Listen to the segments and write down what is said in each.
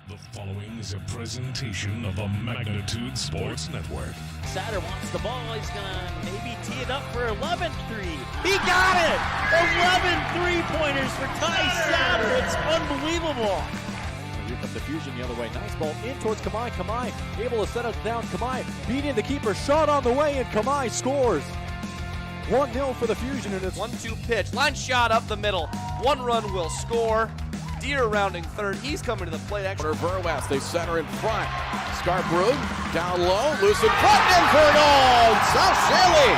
The following is a presentation of a Magnitude Sports Network. Satter wants the ball. He's going to maybe tee it up for 11-3. He got it! 11 three-pointers for Ty Satter. It's unbelievable. Here comes the Fusion the other way. Nice ball in towards Kamai. Kamai able to set it down. Kamai beating the keeper. Shot on the way, and Kamai scores. 1-0 for the Fusion. And it's 1-2 pitch. Line shot up the middle. One run will score. Deer rounding third. He's coming to the plate. Verwest, they center in front. Scarborough down low, loose in front, in for a goal. South Shaley.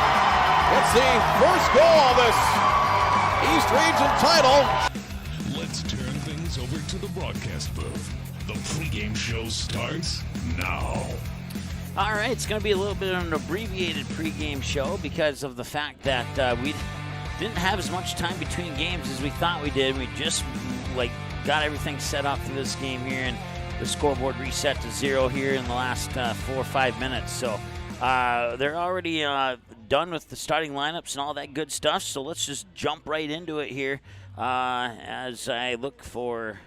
It's the first goal of this East Region title. Let's turn things over to the broadcast booth. The pregame show starts now. All right, it's going to be a little bit of an abbreviated pregame show because of the fact that we didn't have as much time between games as we thought we did. We just got everything set up for this game here, and the scoreboard reset to 0 here in the last 4 or 5 minutes. So they're already done with the starting lineups and all that good stuff. So let's just jump right into it here as I look for.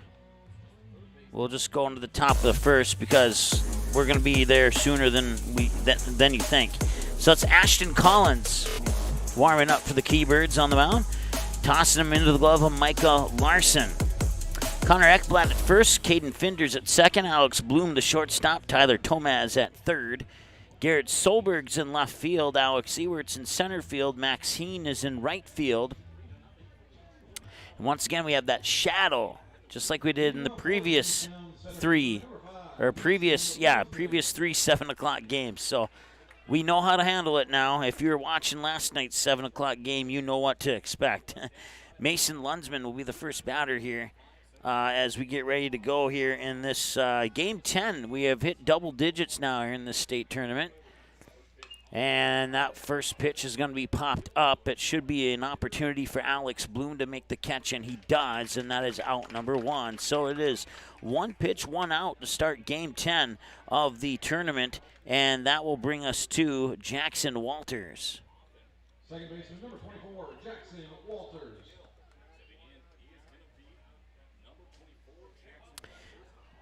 We'll just go into the top of the first because we're going to be there sooner than you think. So it's Ashton Collins warming up for the Keybirds on the mound, tossing him into the glove of Micah Larson. Connor Ekblad at first, Caden Finders at second, Alex Bloom the shortstop, Tyler Tomaz at third, Garrett Solberg's in left field, Alex Ewert's in center field, Max Heen is in right field. And once again, we have that shadow, just like we did in the previous three 7 o'clock games. So we know how to handle it now. If you were watching last night's 7 o'clock game, you know what to expect. Mason Lunsman will be the first batter here. As we get ready to go here in this Game 10. We have hit double digits now here in this state tournament. And that first pitch is going to be popped up. It should be an opportunity for Alex Bloom to make the catch, and he does, and that is out number 1. So it is 1 pitch, 1 out to start Game 10 of the tournament, and that will bring us to Jackson Walters. Second baseman, number 24, Jackson Walters.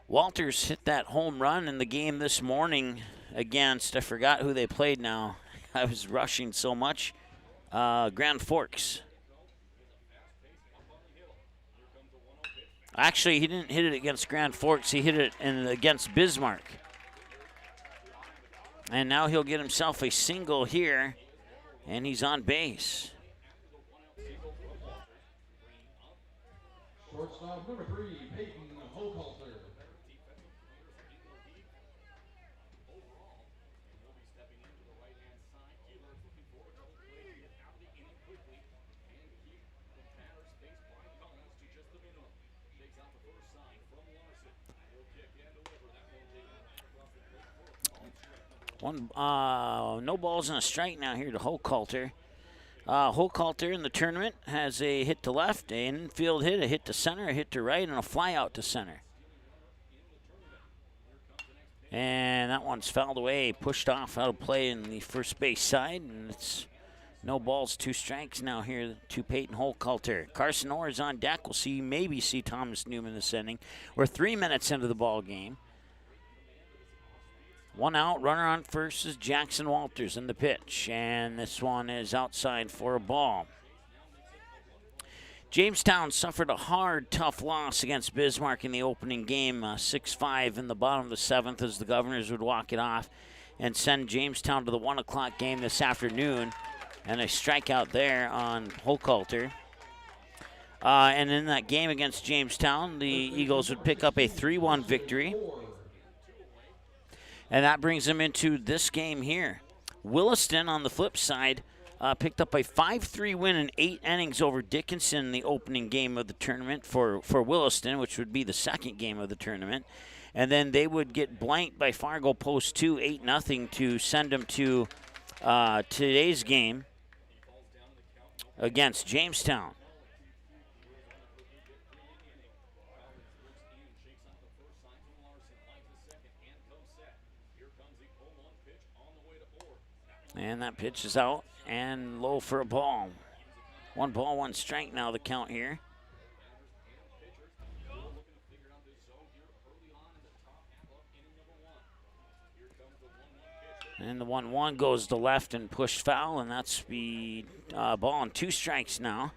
Walters hit that home run in the game this morning against, I forgot who they played now. I was rushing so much. Grand Forks. Actually, he didn't hit it against Grand Forks. He hit it against Bismarck. And now he'll get himself a single here, and he's on base. Shortstop, number 3, Peyton Hochhalter. No balls and a strike now here to Hochhalter. Hochhalter in the tournament has a hit to left, an infield hit, a hit to center, a hit to right, and a fly out to center. And that one's fouled away, pushed off out of play in the first base side, and it's no balls, 2 strikes now here to Peyton Hochhalter. Carson Orr is on deck. We'll maybe see Thomas Newman this inning. We're 3 minutes into the ball game. 1 out, runner on first is Jackson Walters in the pitch, and this one is outside for a ball. Jamestown suffered a hard, tough loss against Bismarck in the opening game, 6-5 in the bottom of the 7th as the Governors would walk it off and send Jamestown to the 1 o'clock game this afternoon, and a strikeout there on Hochhalter. And in that game against Jamestown, the Eagles would pick up a 3-1 victory. And that brings them into this game here. Williston, on the flip side, picked up a 5-3 win in 8 innings over Dickinson in the opening game of the tournament for Williston, which would be the second game of the tournament. And then they would get blanked by Fargo Post 2, 8-0 to send them to today's game against Jamestown. And that pitch is out and low for a ball. 1 ball, 1 strike now the count here. And the 1-1 goes to left and push foul, and that's the ball on 2 strikes now.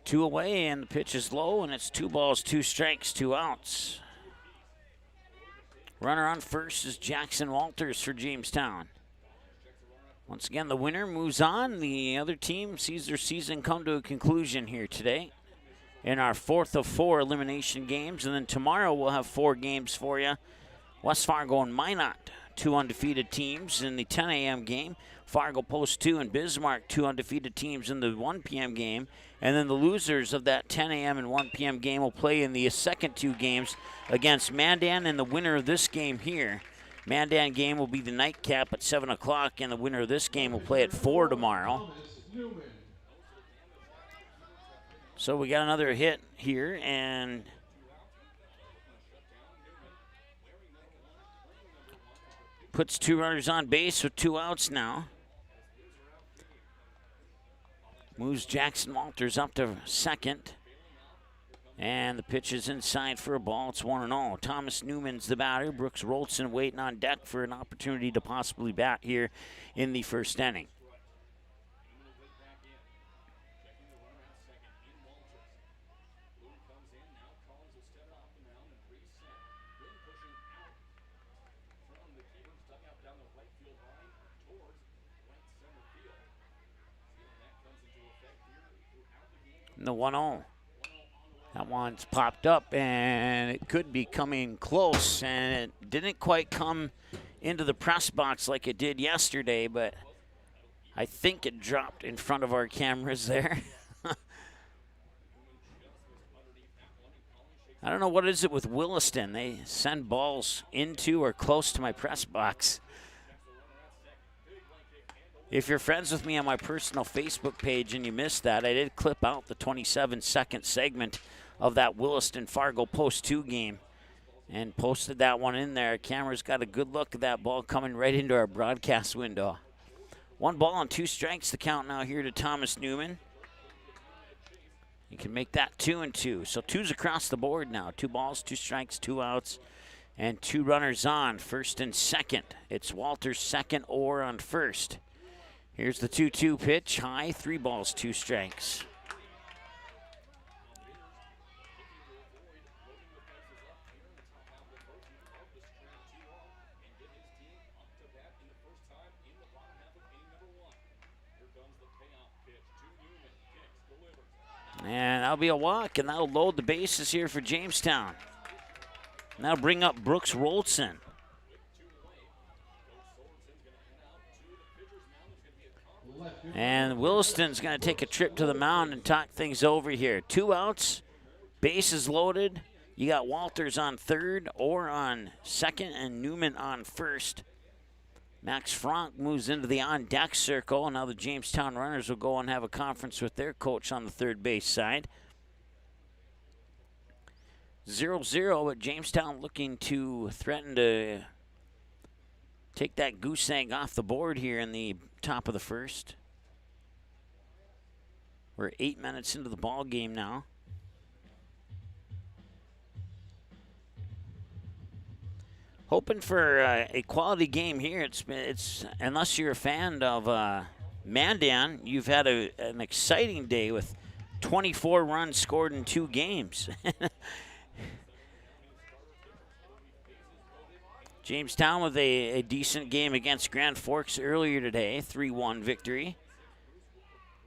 Two away, and the pitch is low, and it's 2 balls, 2 strikes, 2 outs. Runner on first is Jackson Walters for Jamestown. Once again, the winner moves on. The other team sees their season come to a conclusion here today in our 4th of 4 elimination games. And then tomorrow we'll have 4 games for you. West Fargo and Minot, 2 undefeated teams in the 10 a.m. game. Fargo Post 2 and Bismarck, 2 undefeated teams in the 1 p.m. game. And then the losers of that 10 a.m. and 1 p.m. game will play in the second 2 games against Mandan, and the winner of this game here. Mandan game will be the nightcap at 7 o'clock, and the winner of this game will play at 4 tomorrow. So we got another hit here, and puts 2 runners on base with 2 outs now. Moves Jackson Walters up to second. And the pitch is inside for a ball. It's 1-0. Thomas Newman's the batter. Brooks Rolson waiting on deck for an opportunity to possibly bat here in the first inning. And the 1-0. That one's popped up, and it could be coming close, and it didn't quite come into the press box like it did yesterday, but I think it dropped in front of our cameras there. I don't know what is it with Williston. They send balls into or close to my press box. If you're friends with me on my personal Facebook page and you missed that, I did clip out the 27-second segment of that Williston Fargo Post 2 game and posted that one in there. Camera's got a good look at that ball coming right into our broadcast window. 1 ball and 2 strikes, the count now here to Thomas Newman. You can make that 2-2. So 2's across the board now. 2 balls, 2 strikes, 2 outs, and 2 runners on, first and second. It's Walters' second or on first. Here's the 2-2 pitch, high, 3 balls, 2 strikes. And that'll be a walk, and that'll load the bases here for Jamestown. And that'll bring up Brooks Rolson. And Williston's going to take a trip to the mound and talk things over here. 2 outs, bases loaded. You got Walters on third or on second and Newman on first. Max Frank moves into the on-deck circle, and now the Jamestown runners will go and have a conference with their coach on the third base side. 0-0, but Jamestown looking to threaten to take that goose egg off the board here in the top of the first. We're 8 minutes into the ball game now. Hoping for a quality game here. It's unless you're a fan of Mandan, you've had an exciting day with 24 runs scored in 2 games. Jamestown with a decent game against Grand Forks earlier today, 3-1 victory.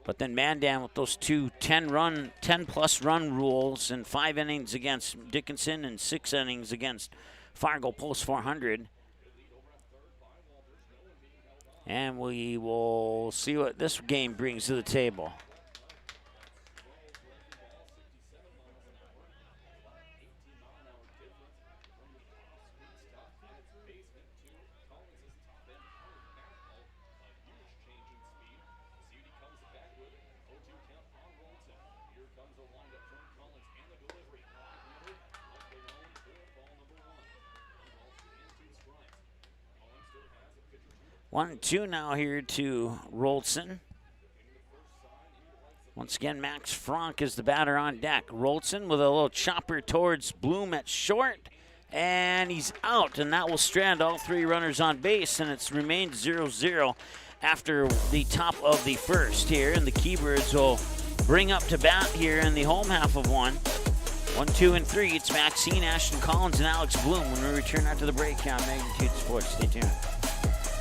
But then Mandan with those 2 10-plus run rules and 5 innings against Dickinson and 6 innings against Fargo Post 400. And we will see what this game brings to the table. 1-2 now here to Rolson. Once again, Max Franck is the batter on deck. Rolson with a little chopper towards Bloom at short, and he's out, and that will strand all three runners on base, and it's remained 0-0 after the top of the first here, and the Keybirds will bring up to bat here in the home half of one. 1, 2, and 3. It's Maxine, Ashton Collins, and Alex Bloom when we return after the break on Magnitude Sports. Stay tuned.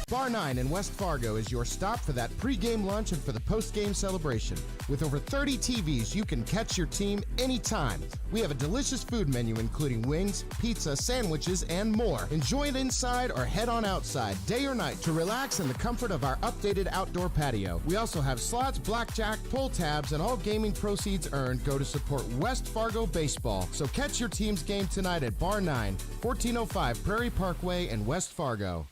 Bar 9 in West Fargo is your stop for that pregame lunch and for the postgame celebration. With over 30 TVs, you can catch your team anytime. We have a delicious food menu including wings, pizza, sandwiches, and more. Enjoy it inside or head on outside, day or night, to relax in the comfort of our updated outdoor patio. We also have slots, blackjack, pull tabs, and all gaming proceeds earned go to support West Fargo baseball. So catch your team's game tonight at Bar 9, 1405 Prairie Parkway in West Fargo.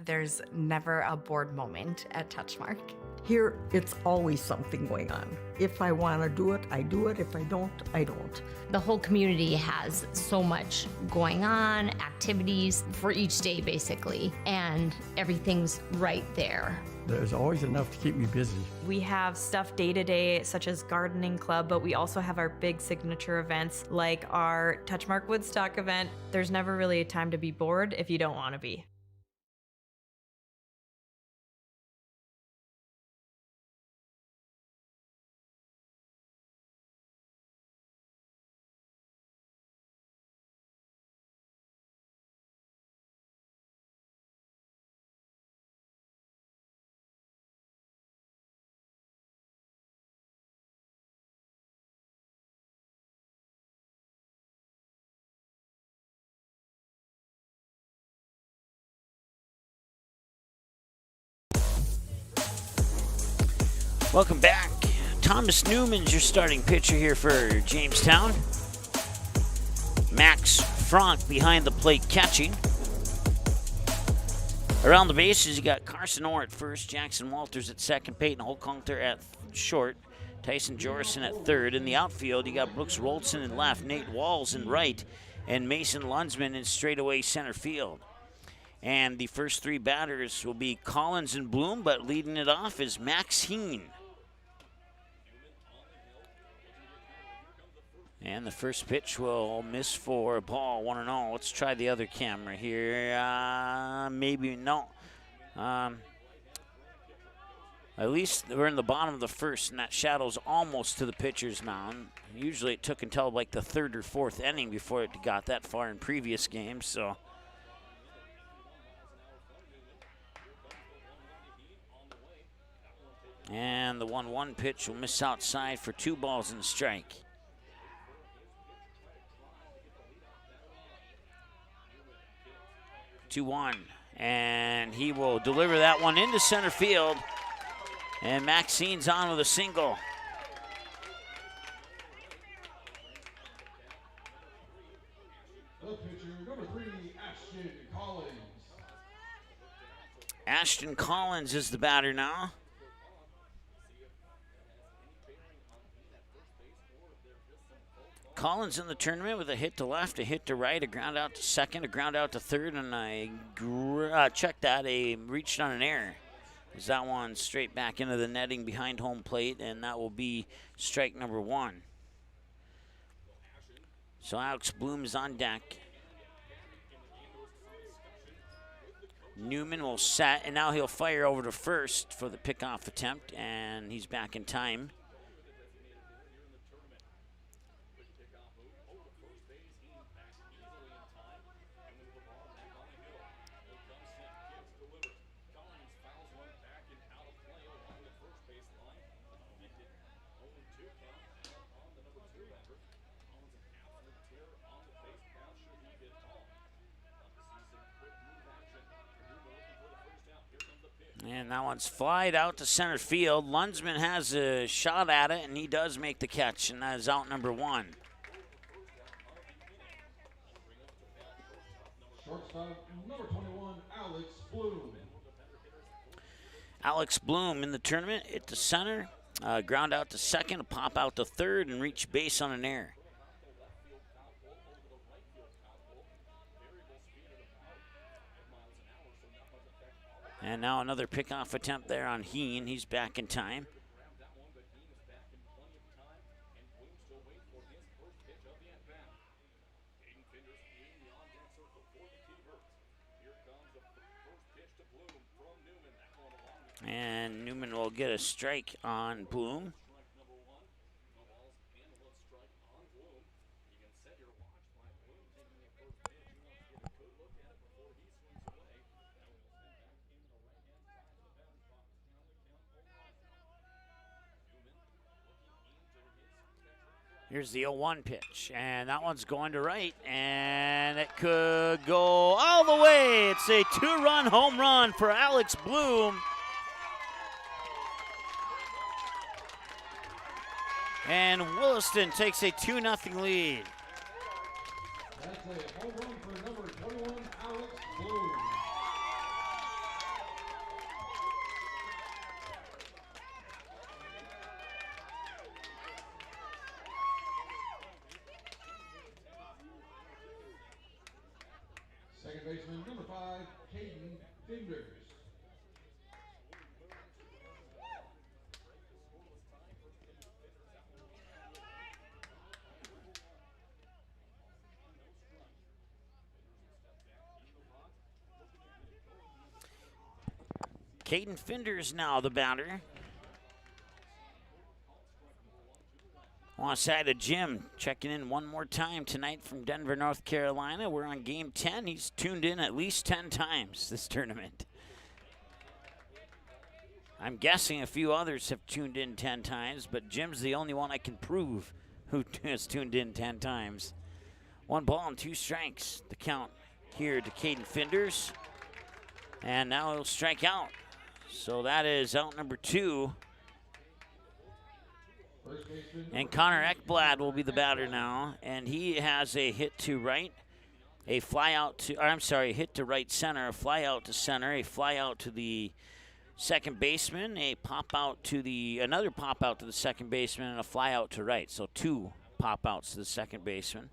There's never a bored moment at Touchmark. Here, it's always something going on. If I want to do it, I do it. If I don't, I don't. The whole community has so much going on, activities for each day, basically, and everything's right there. There's always enough to keep me busy. We have stuff day to day, such as gardening club, but we also have our big signature events like our Touchmark Woodstock event. There's never really a time to be bored if you don't want to be. Welcome back. Thomas Newman's your starting pitcher here for Jamestown. Max Franck behind the plate catching. Around the bases, you got Carson Orr at first, Jackson Walters at second, Peyton Holcoulter at short, Tyson Jorison at third. In the outfield, you got Brooks Rolson in left, Nate Walls in right, and Mason Lunsman in straightaway center field. And the first three batters will be Collins and Bloom, but leading it off is Maxine. And the first pitch will miss for a ball, 1-0. Let's try the other camera here. Maybe no. At least we're in the bottom of the first, and that shadow's almost to the pitcher's mound. Usually it took until like the third or fourth inning before it got that far in previous games, so. And the 1-1 pitch will miss outside for 2 balls and a strike. 2-1, and he will deliver that one into center field, and Maxine's on with a single. The pitcher, number 3, Ashton Collins. Ashton Collins is the batter now. Collins in the tournament with a hit to left, a hit to right, a ground out to second, a ground out to third, and a reached on an error. Is that one straight back into the netting behind home plate, and that will be strike number 1. So Alex Bloom is on deck. Newman will set, and now he'll fire over to first for the pickoff attempt, and he's back in time. And that one's flied out to center field. Lunsman has a shot at it, and he does make the catch, and that is out number 1. Shortstop, number 21, Alex Bloom. Alex Bloom in the tournament at the center. Ground out to second, a pop out to third, and reach base on an error. And now another pickoff attempt there on Heen. He's back in time. And Newman will get a strike on Bloom. Here's the 0-1 pitch, and that one's going to right, and it could go all the way. It's a 2-run home run for Alex Bloom. And Williston takes a 2-0 lead. That's a home run for number 21, Alex Bloom. Second baseman, number 5, Caden Finders. Caden Finders now the batter. On side of Jim, checking in one more time tonight from Denver, North Carolina. We're on game 10. He's tuned in at least 10 times this tournament. I'm guessing a few others have tuned in 10 times, but Jim's the only one I can prove who has tuned in 10 times. 1 ball and 2 strikes. The count here to Caden Finders. And now he'll strike out. So that is out number 2. And Connor Ekblad will be the batter now. And he has a hit to right, a fly out to, a hit to right center, a fly out to center, a fly out to the second baseman, a pop out to the, another pop out to the second baseman, and a fly out to right. So 2 pop outs to the second baseman.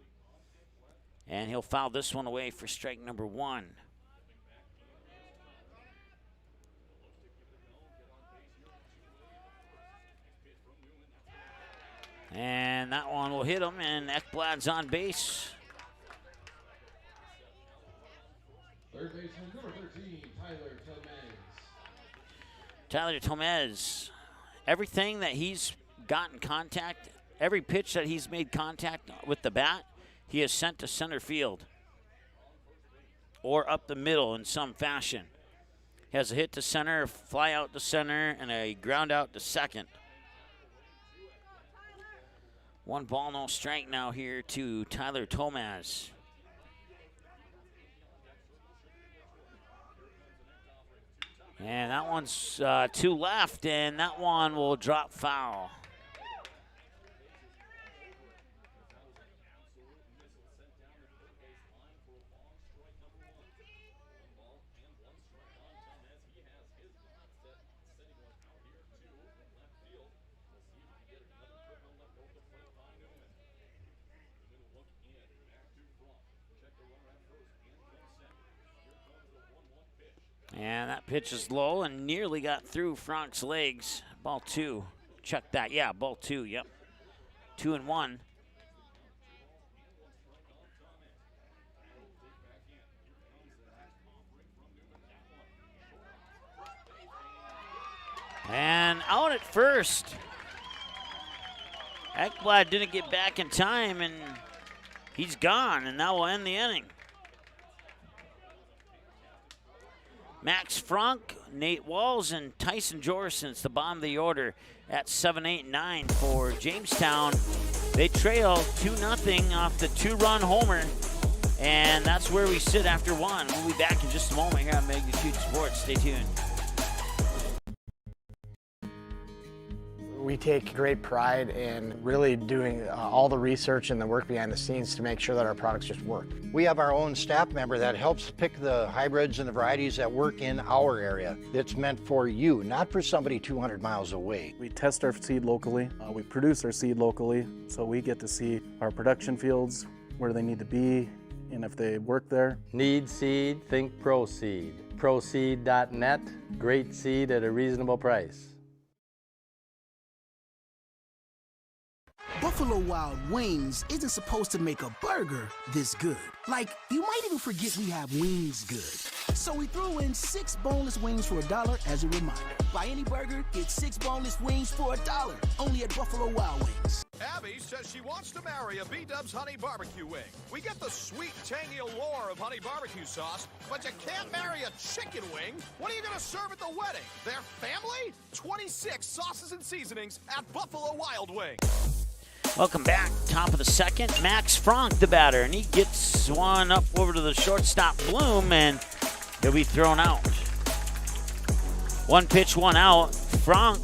And he'll foul this one away for strike number 1. And that one will hit him, and Ekblad's on base. Third baseman, number 13, Tyler Tomez. Tyler Tomez, everything that he's gotten contact, every pitch that he's made contact with the bat, he has sent to center field or up the middle in some fashion. He has a hit to center, a fly out to center, and a ground out to second. 1 ball, no strike now here to Tyler Tomez. And that one's 2 left, and that one will drop foul. And that pitch is low and nearly got through Frank's legs. Ball 2. Check that. Yeah, ball 2. Yep. 2-1. And out at first. Ekblad didn't get back in time, and he's gone, and that will end the inning. Max Frank, Nate Walls, and Tyson Jorson's the bottom of the order at 7, 8, 9 for Jamestown. They trail 2-0 off the 2-run homer, and that's where we sit after 1. We'll be back in just a moment here on Magnitude Sports. Stay tuned. We take great pride in really doing all the research and the work behind the scenes to make sure that our products just work. We have our own staff member that helps pick the hybrids and the varieties that work in our area. It's meant for you, not for somebody 200 miles away. We test our seed locally. We produce our seed locally, so we get to see our production fields, where they need to be, and if they work there. Need seed, think Pro Seed. proseed.net. Great seed at a reasonable price. Buffalo Wild Wings isn't supposed to make a burger this good. Like, you might even forget we have wings good. So we threw in 6 boneless wings for $1 as a reminder. Buy any burger, get 6 boneless wings for $1. Only at Buffalo Wild Wings. Abby says she wants to marry a B-Dubs honey barbecue wing. We get the sweet, tangy allure of honey barbecue sauce, but you can't marry a chicken wing. What are you going to serve at the wedding? Their family? 26 sauces and seasonings at Buffalo Wild Wings. Welcome back. Top of the second. Max Frank, the batter, and he gets one up over to the shortstop, Bloom, and he'll be thrown out. 1 pitch, 1 out. Frank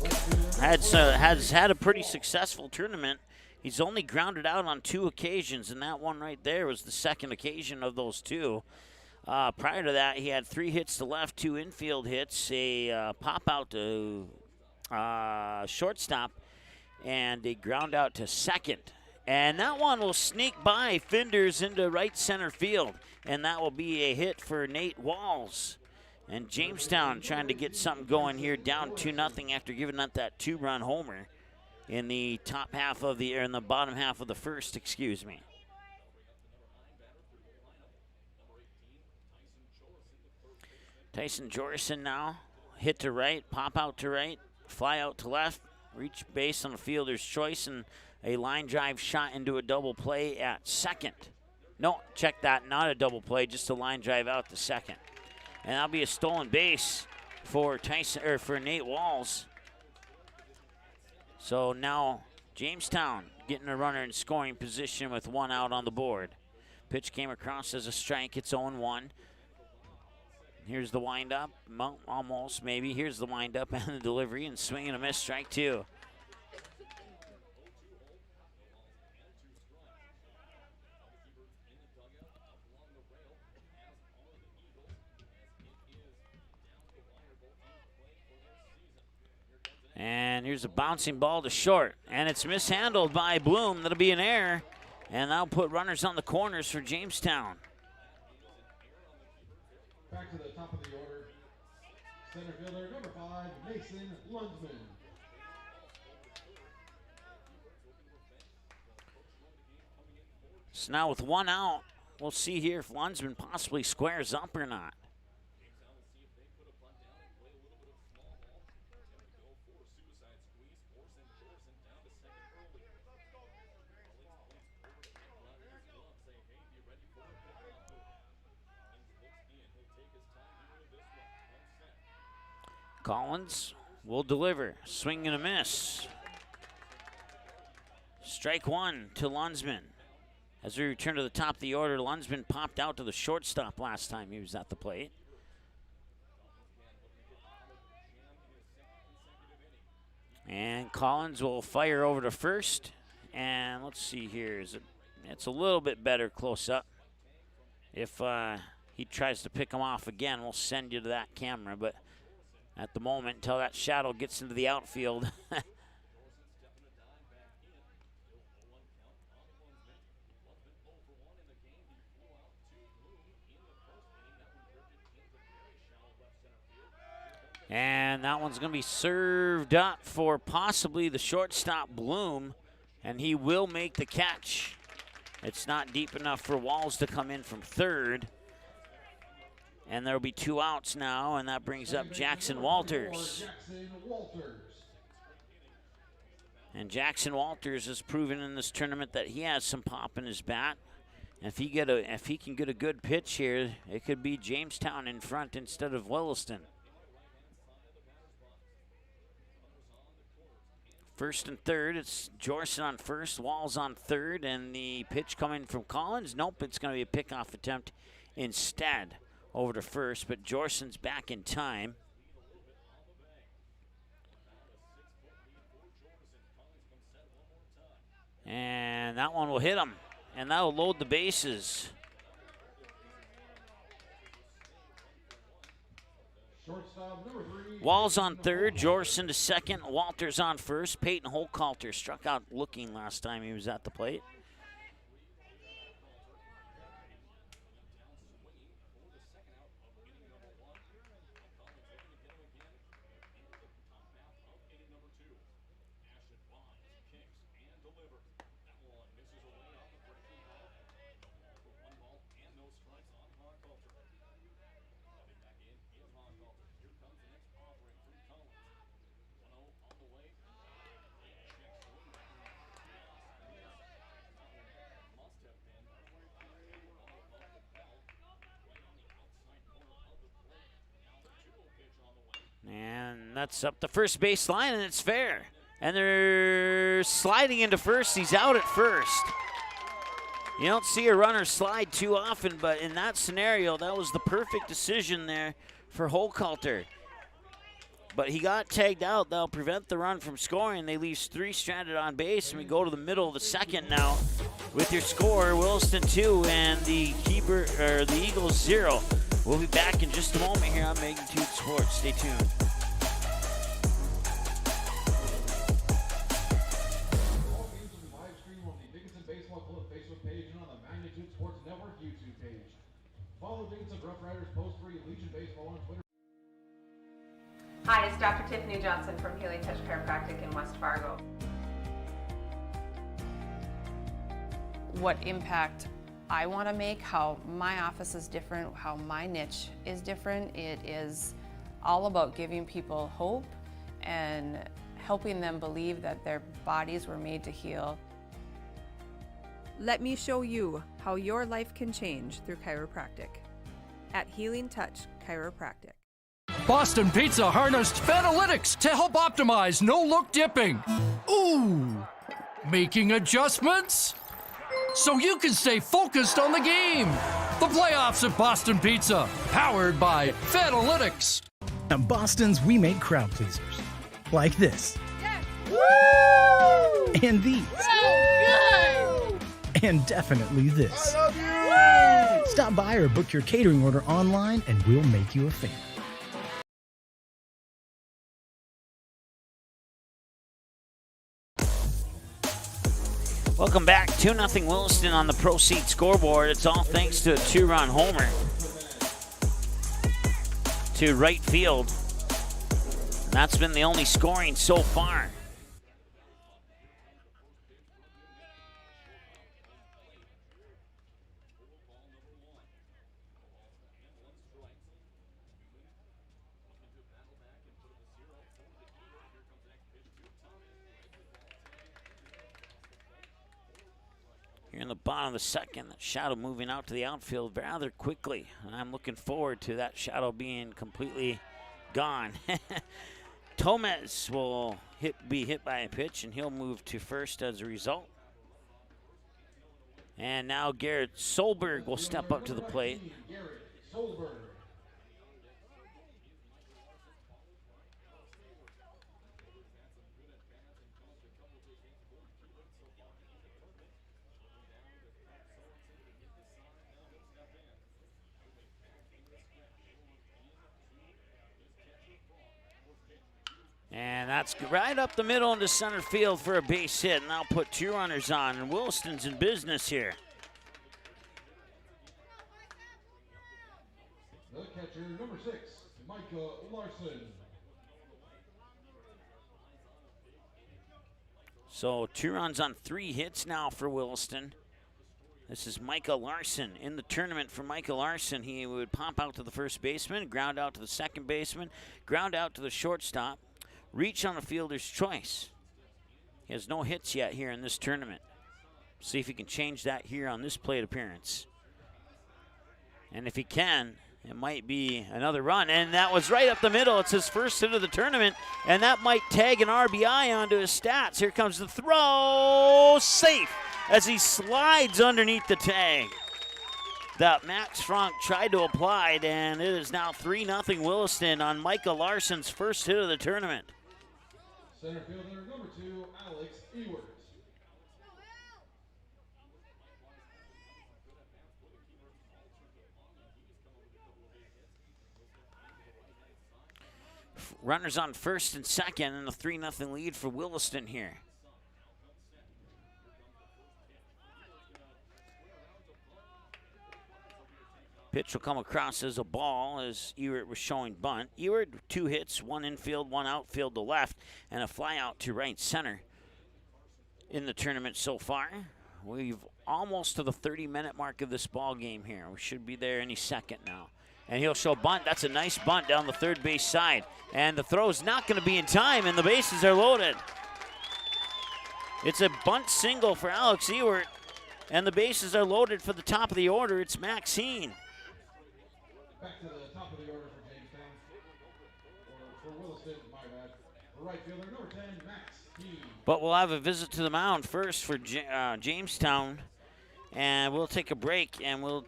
has had a pretty successful tournament. He's only grounded out on 2 occasions, and that one right there was the second occasion of those 2. Prior to that, he had 3 hits to left, 2 infield hits, a pop out to shortstop, and a ground out to second. And that one will sneak by Finders into right center field, and that will be a hit for Nate Walls. And Jamestown trying to get something going here, down 2-0 after giving up that 2-run homer in the top half of the, or in the bottom half of the first, excuse me. Tyson Jorson now, hit to right, pop out to right, fly out to left, reach base on the fielder's choice, and a line drive shot into a double play at second. No, check that, not a double play, just a line drive out to second. And that'll be a stolen base for for Nate Walls. So now Jamestown getting a runner in scoring position with 1 out on the board. Pitch came across as a strike. It's 0-1. Here's the windup, almost maybe. Here's the windup and the delivery, and swing and a miss, strike 2. And here's a bouncing ball to short, and it's mishandled by Bloom. That'll be an error, and that'll put runners on the corners for Jamestown. Back to the top of the order. Center fielder, number 5, Mason Lundsman. So now with 1 out, we'll see here if Lundsman possibly squares up or not. Collins will deliver. Swing and a miss. Strike 1 to Lundsman. As we return to the top of the order, Lundsman popped out to the shortstop last time he was at the plate. And Collins will fire over to first. And let's see here. It's a little bit better close up. If he tries to pick him off again, we'll send you to that camera. But at the moment, until that shadow gets into the outfield. And that one's going to be served up for possibly the shortstop, Bloom, and he will make the catch. It's not deep enough for Walls to come in from third. And there will be 2 outs now, and that brings up Jackson Walters. And Jackson Walters has proven in this tournament that he has some pop in his bat. And if he can get a good pitch here, it could be Jamestown in front instead of Williston. First and third, it's Jorson on first, Walls on third, and the pitch coming from Collins. Nope, it's going to be a pickoff attempt instead. Over to first, but Jorson's back in time. And that one will hit him, and that will load the bases. Walls on third, Jorson to second, Walters on first. Peyton Holkalter struck out looking last time he was at the plate. that's up the first base line, and it's fair. And they're sliding into first. He's out at first. You don't see a runner slide too often, but in that scenario, that was the perfect decision there for Holkalter. But he got tagged out. That'll prevent the run from scoring. They leave 3 stranded on base, and we go to the middle of the second now with your score, Williston 2 and the Eagles 0. We'll be back in just a moment here on Magnitude Sports. Stay tuned. Hi, it's Dr. Tiffany Johnson from Healing Touch Chiropractic in West Fargo. What impact I want to make, how my office is different, how my niche is different. It is all about giving people hope and helping them believe that their bodies were made to heal. Let me show you how your life can change through chiropractic at Healing Touch Chiropractic. Boston Pizza harnessed Fanalytics to help optimize no-look dipping. Ooh, making adjustments so you can stay focused on the game. The playoffs at Boston Pizza, powered by Fanalytics. At Boston's, we make crowd pleasers like this. Yes. Woo! And these. So good! And definitely this. I love you! Woo! Stop by or book your catering order online and we'll make you a fan. Welcome back. 2-0 Williston on the Proceed scoreboard. It's all thanks to a 2-run homer to right field. And that's been the only scoring so far. Here in the bottom of the second, that shadow moving out to the outfield rather quickly. And I'm looking forward to that shadow being completely gone. Tomez will be hit by a pitch, and he'll move to first as a result. And now Garrett Solberg will step up to the plate. And that's right up the middle into center field for a base hit. And I'll put 2 runners on, and Williston's in business here. The catcher, number 6, Micah Larson. So 2 runs on 3 hits now for Williston. This is Micah Larson. In the tournament for Micah Larson, he would pop out to the first baseman, ground out to the second baseman, ground out to the shortstop, reach on a fielder's choice. He has no hits yet here in this tournament. See if he can change that here on this plate appearance. And if he can, it might be another run. And that was right up the middle. It's his first hit of the tournament, and that might tag an RBI onto his stats. Here comes the throw. Safe as he slides underneath the tag that Max Frank tried to apply, and it is now 3-0 Williston on Micah Larson's first hit of the tournament. Center fielder number 2, Alex Ewert. Runners on first and second, and a 3-0 lead for Williston here. Pitch will come across as a ball as Ewert was showing bunt. Ewert, 2 hits, 1 infield, 1 outfield to left, and a fly out to right center in the tournament so far. We've almost to the 30-minute mark of this ball game here. We should be there any second now. And he'll show bunt. That's a nice bunt down the third base side. And the throw's not going to be in time, and the bases are loaded. It's a bunt single for Alex Ewert, and the bases are loaded for the top of the order. It's Maxine. Back to the top of the order for Jamestown. Or for Williston, Myers. Right fielder number 10, Max Key. But we'll have a visit to the mound first for Jamestown. And we'll take a break, and we'll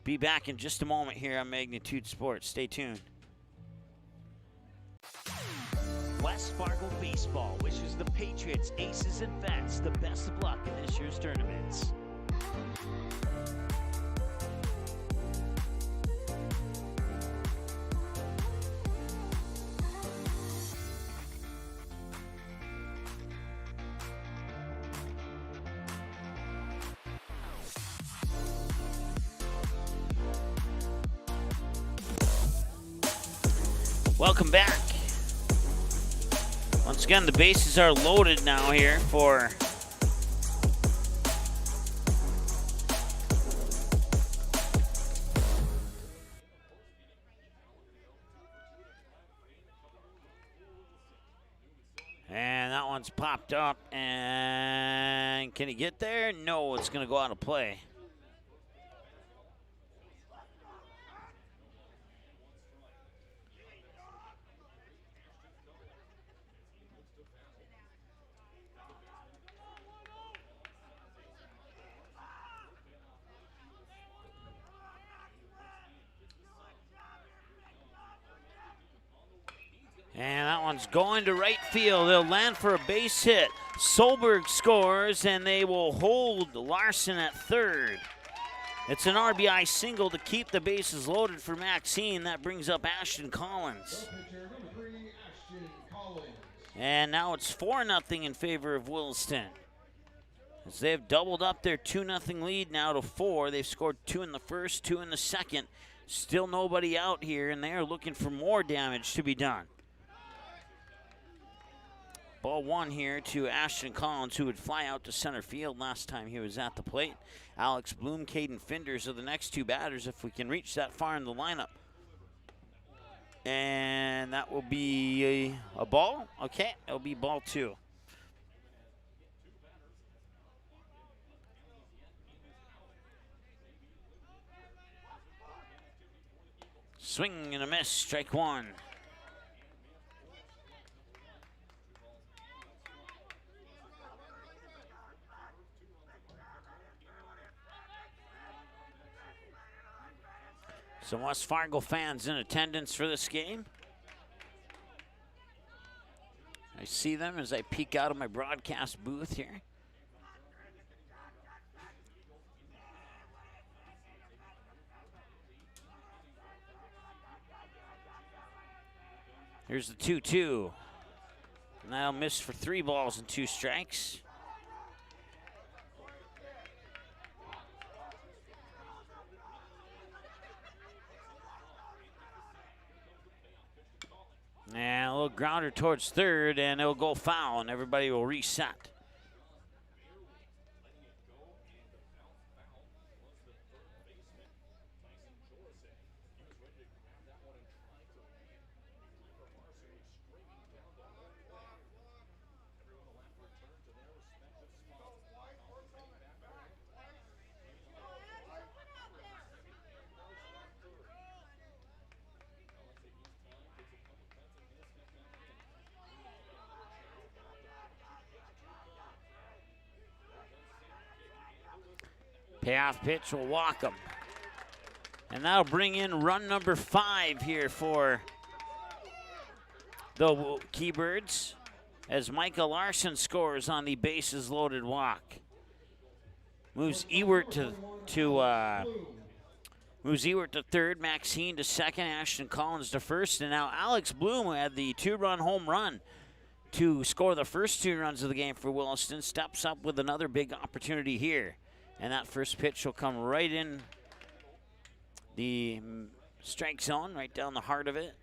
be back in just a moment here on Magnitude Sports. Stay tuned. West Fargo Baseball wishes the Patriots, Aces, and Vets the best of luck in this year's tournaments. Welcome back. Once again, the bases are loaded now here for and that one's popped up, and can he get there? No, it's going to go out of play. And that one's going to right field. They'll land for a base hit. Solberg scores, and they will hold Larson at third. It's an RBI single to keep the bases loaded for Maxine. That brings up Ashton Collins. And now it's 4-0 in favor of Williston, as they've doubled up their 2-0 lead now to 4. They've scored 2 in the first, 2 in the second. Still nobody out here, and they are looking for more damage to be done. Ball one here to Ashton Collins, who would fly out to center field last time he was at the plate. Alex Bloom, Caden Finders are the next two batters if we can reach that far in the lineup. And that will be a ball. Okay, it'll be ball two. Swing and a miss, strike one. Some West Fargo fans in attendance for this game. I see them as I peek out of my broadcast booth here. Here's the 2-2. And that'll miss for 3 balls and 2 strikes. And a little grounder towards third, and it'll go foul, and everybody will reset. Payoff pitch will walk him. And that'll bring in run number 5 here for the Keybirds, as Micah Larson scores on the bases loaded walk. Moves Ewert to third, Maxine to second, Ashton Collins to first, and now Alex Bloom, who had the 2-run home run to score the first 2 runs of the game for Williston, steps up with another big opportunity here. And that first pitch will come right in the strike zone, right down the heart of it.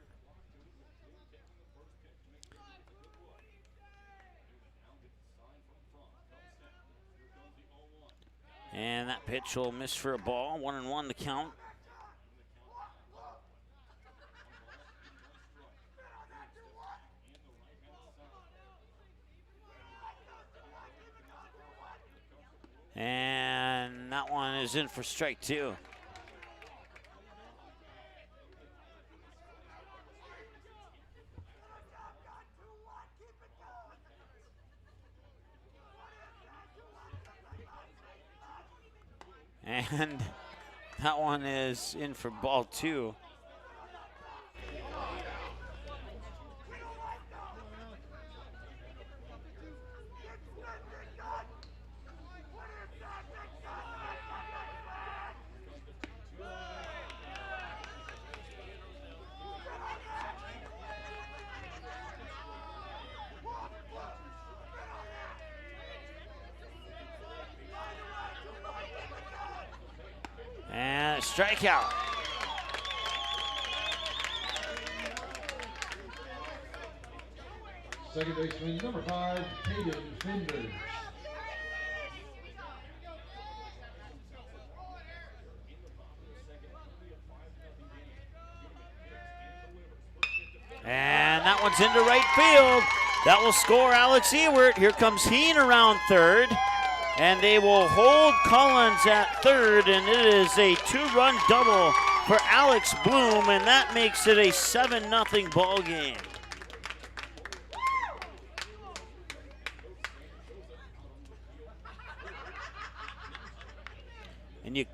And that pitch will miss for a ball. 1-1 the count. And that one is in for strike 2. And that one is in for ball 2. And a strikeout. Second baseman, number 5, Hayden Fender. And that one's into right field. That will score Alex Ewert. Here comes Heen around third. And they will hold Collins at third, and it is a 2-run double for Alex Bloom, and that makes it a 7-0 ball game. And you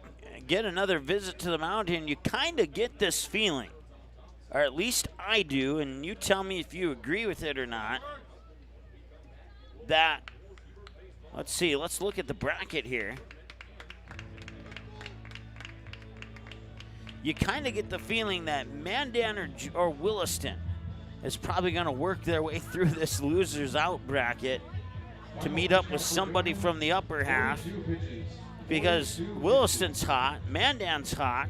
get another visit to the mound here, and you kind of get this feeling, or at least I do, and you tell me if you agree with it or not, that, let's see, let's look at the bracket here. You kind of get the feeling that Mandan or Williston is probably going to work their way through this losers out bracket to meet up with somebody from the upper half, because Williston's hot, Mandan's hot.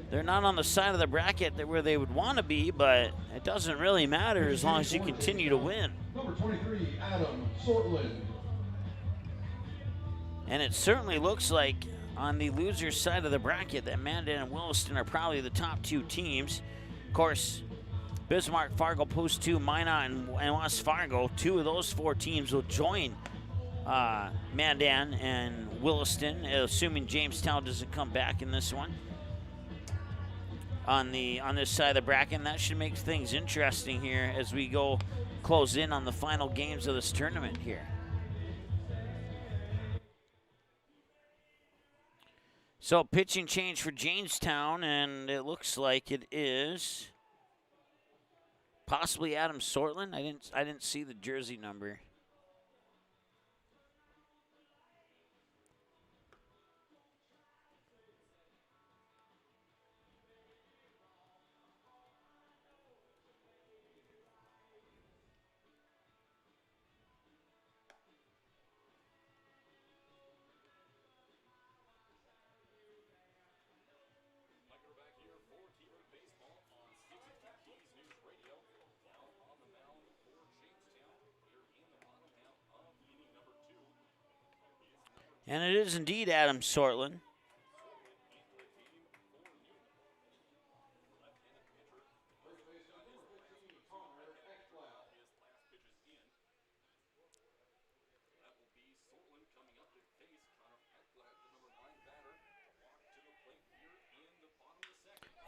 They're not on the side of the bracket where they would want to be, but it doesn't really matter as long as you continue to win. Number 23, Adam Sortland. And it certainly looks like on the loser side of the bracket that Mandan and Williston are probably the top 2 teams. Of course, Bismarck, Fargo, Post 2, Minot, and West Fargo, 2 of those 4 teams will join Mandan and Williston, assuming Jamestown doesn't come back in this one. On this side of the bracket, and that should make things interesting here as we go close in on the final games of this tournament here. So pitching change for Jamestown, and it looks like it is possibly Adam Sortland. I didn't see the jersey number. And it is indeed Adam Sortland.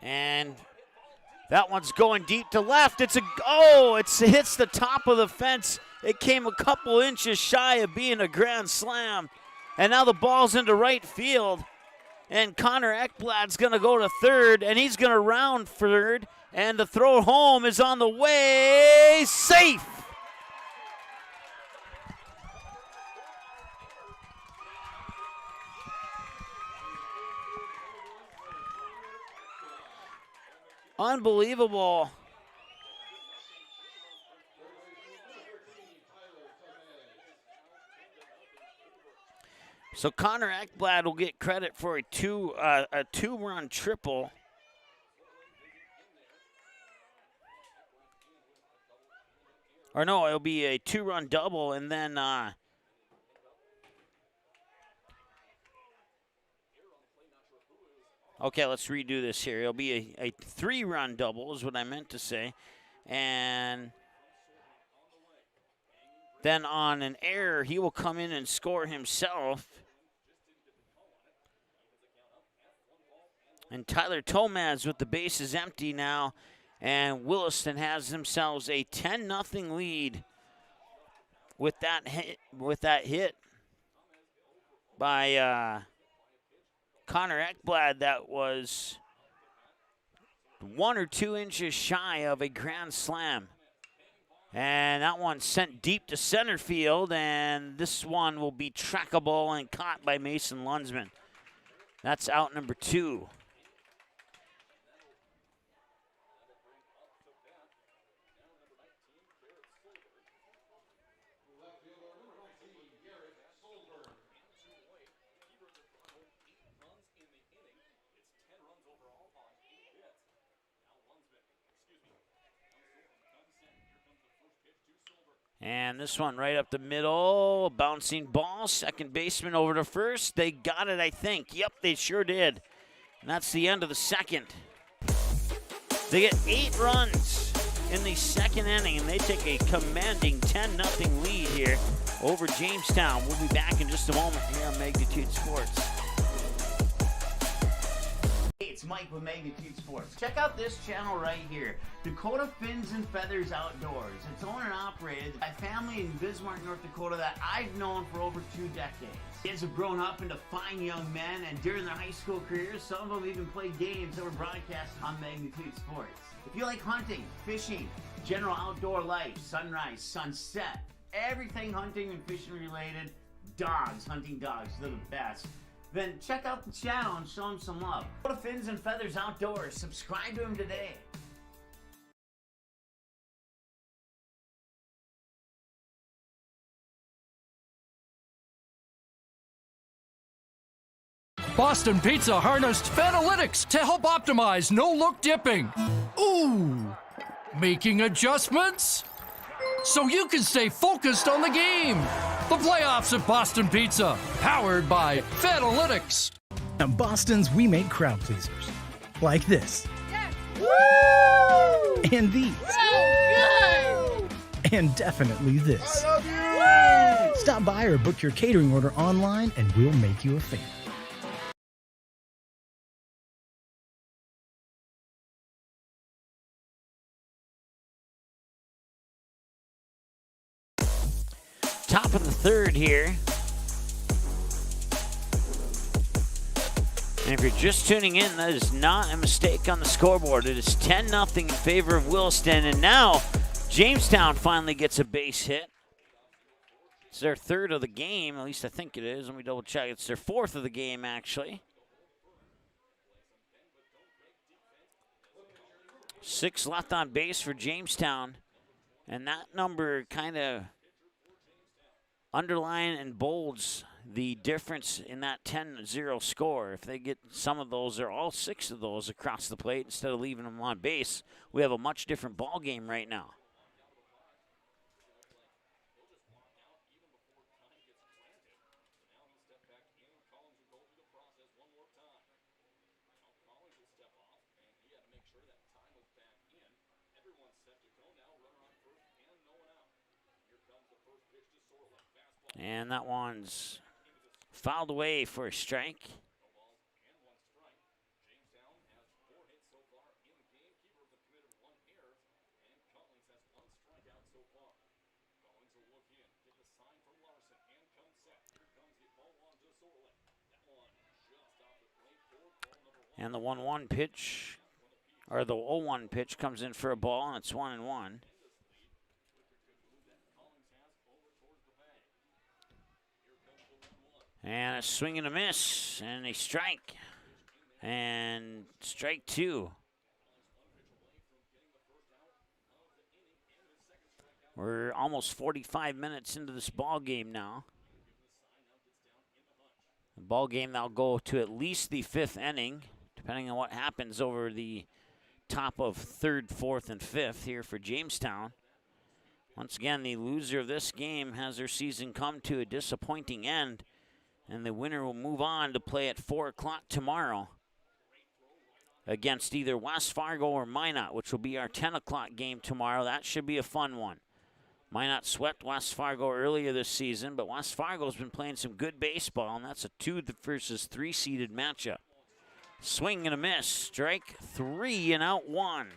And that one's going deep to left. It hits the top of the fence. It came a couple inches shy of being a grand slam. And now the ball's into right field. And Connor Ekblad's going to go to third, and he's going to round third. And the throw home is on the way. Safe. Unbelievable. So Connor Ekblad will get credit for a two-run triple. Or no, it'll be a 2-run double, and then okay, let's redo this here. It'll be a 3-run double is what I meant to say. And then on an error, he will come in and score himself. And Tyler Tomaz with the bases empty now. And Williston has themselves a 10-0 lead with that hit by Connor Ekblad that was 1 or 2 inches shy of a grand slam. And that one sent deep to center field, and this one will be trackable and caught by Mason Lunsman. That's out number 2. And this one right up the middle, bouncing ball, second baseman over to first. They got it, I think. Yep, they sure did. And that's the end of the second. They get 8 runs in the second inning, and they take a commanding 10-0 lead here over Jamestown. We'll be back in just a moment here on Magnitude Sports. Hey, it's Mike with Magnitude Sports. Check out this channel right here, Dakota Fins and Feathers Outdoors. It's owned and operated by a family in Bismarck, North Dakota that I've known for over 2 decades. Kids have grown up into fine young men, and during their high school careers, some of them even played games that were broadcasted on Magnitude Sports. If you like hunting, fishing, general outdoor life, sunrise, sunset, everything hunting and fishing related, dogs, hunting dogs, they're the best. Then check out the channel and show them some love. Go to Fins and Feathers Outdoors. Subscribe to them today. Boston Pizza harnessed Fanalytics to help optimize no-look dipping. Ooh, making adjustments so you can stay focused on the game. The playoffs at Boston Pizza, powered by Fanalytics. At Boston's, we make crowd pleasers. Like this. Yes. Woo! And these. So good! And definitely this. I love you! Woo! Stop by or book your catering order online and we'll make you a fan. Top of the third here. And if you're just tuning in, that is not a mistake on the scoreboard. It is 10-0 in favor of Williston. And now Jamestown finally gets a base hit. It's their 3rd of the game, at least I think it is. Let me double check. It's their 4th of the game, actually. 6 left on base for Jamestown. And that number kind of underline and bolds the difference in that 10-0 score. If they get some of those or all 6 of those across the plate instead of leaving them on base, we have a much different ball game right now. And that one's fouled away for a strike. And the 1-1 pitch, or the 0-1 pitch comes in for a ball, and it's 1-1. And a swing and a miss, and a strike. And strike 2. We're almost 45 minutes into this ball game now. The ball game that'll go to at least the 5th inning, depending on what happens over the top of 3rd, 4th, and 5th here for Jamestown. Once again, the loser of this game has their season come to a disappointing end. And the winner will move on to play at 4 o'clock tomorrow against either West Fargo or Minot, which will be our 10 o'clock game tomorrow. That should be a fun one. Minot swept West Fargo earlier this season, but West Fargo's been playing some good baseball, and that's a 2 versus 3 seeded matchup. Swing and a miss. Strike 3 and out 1.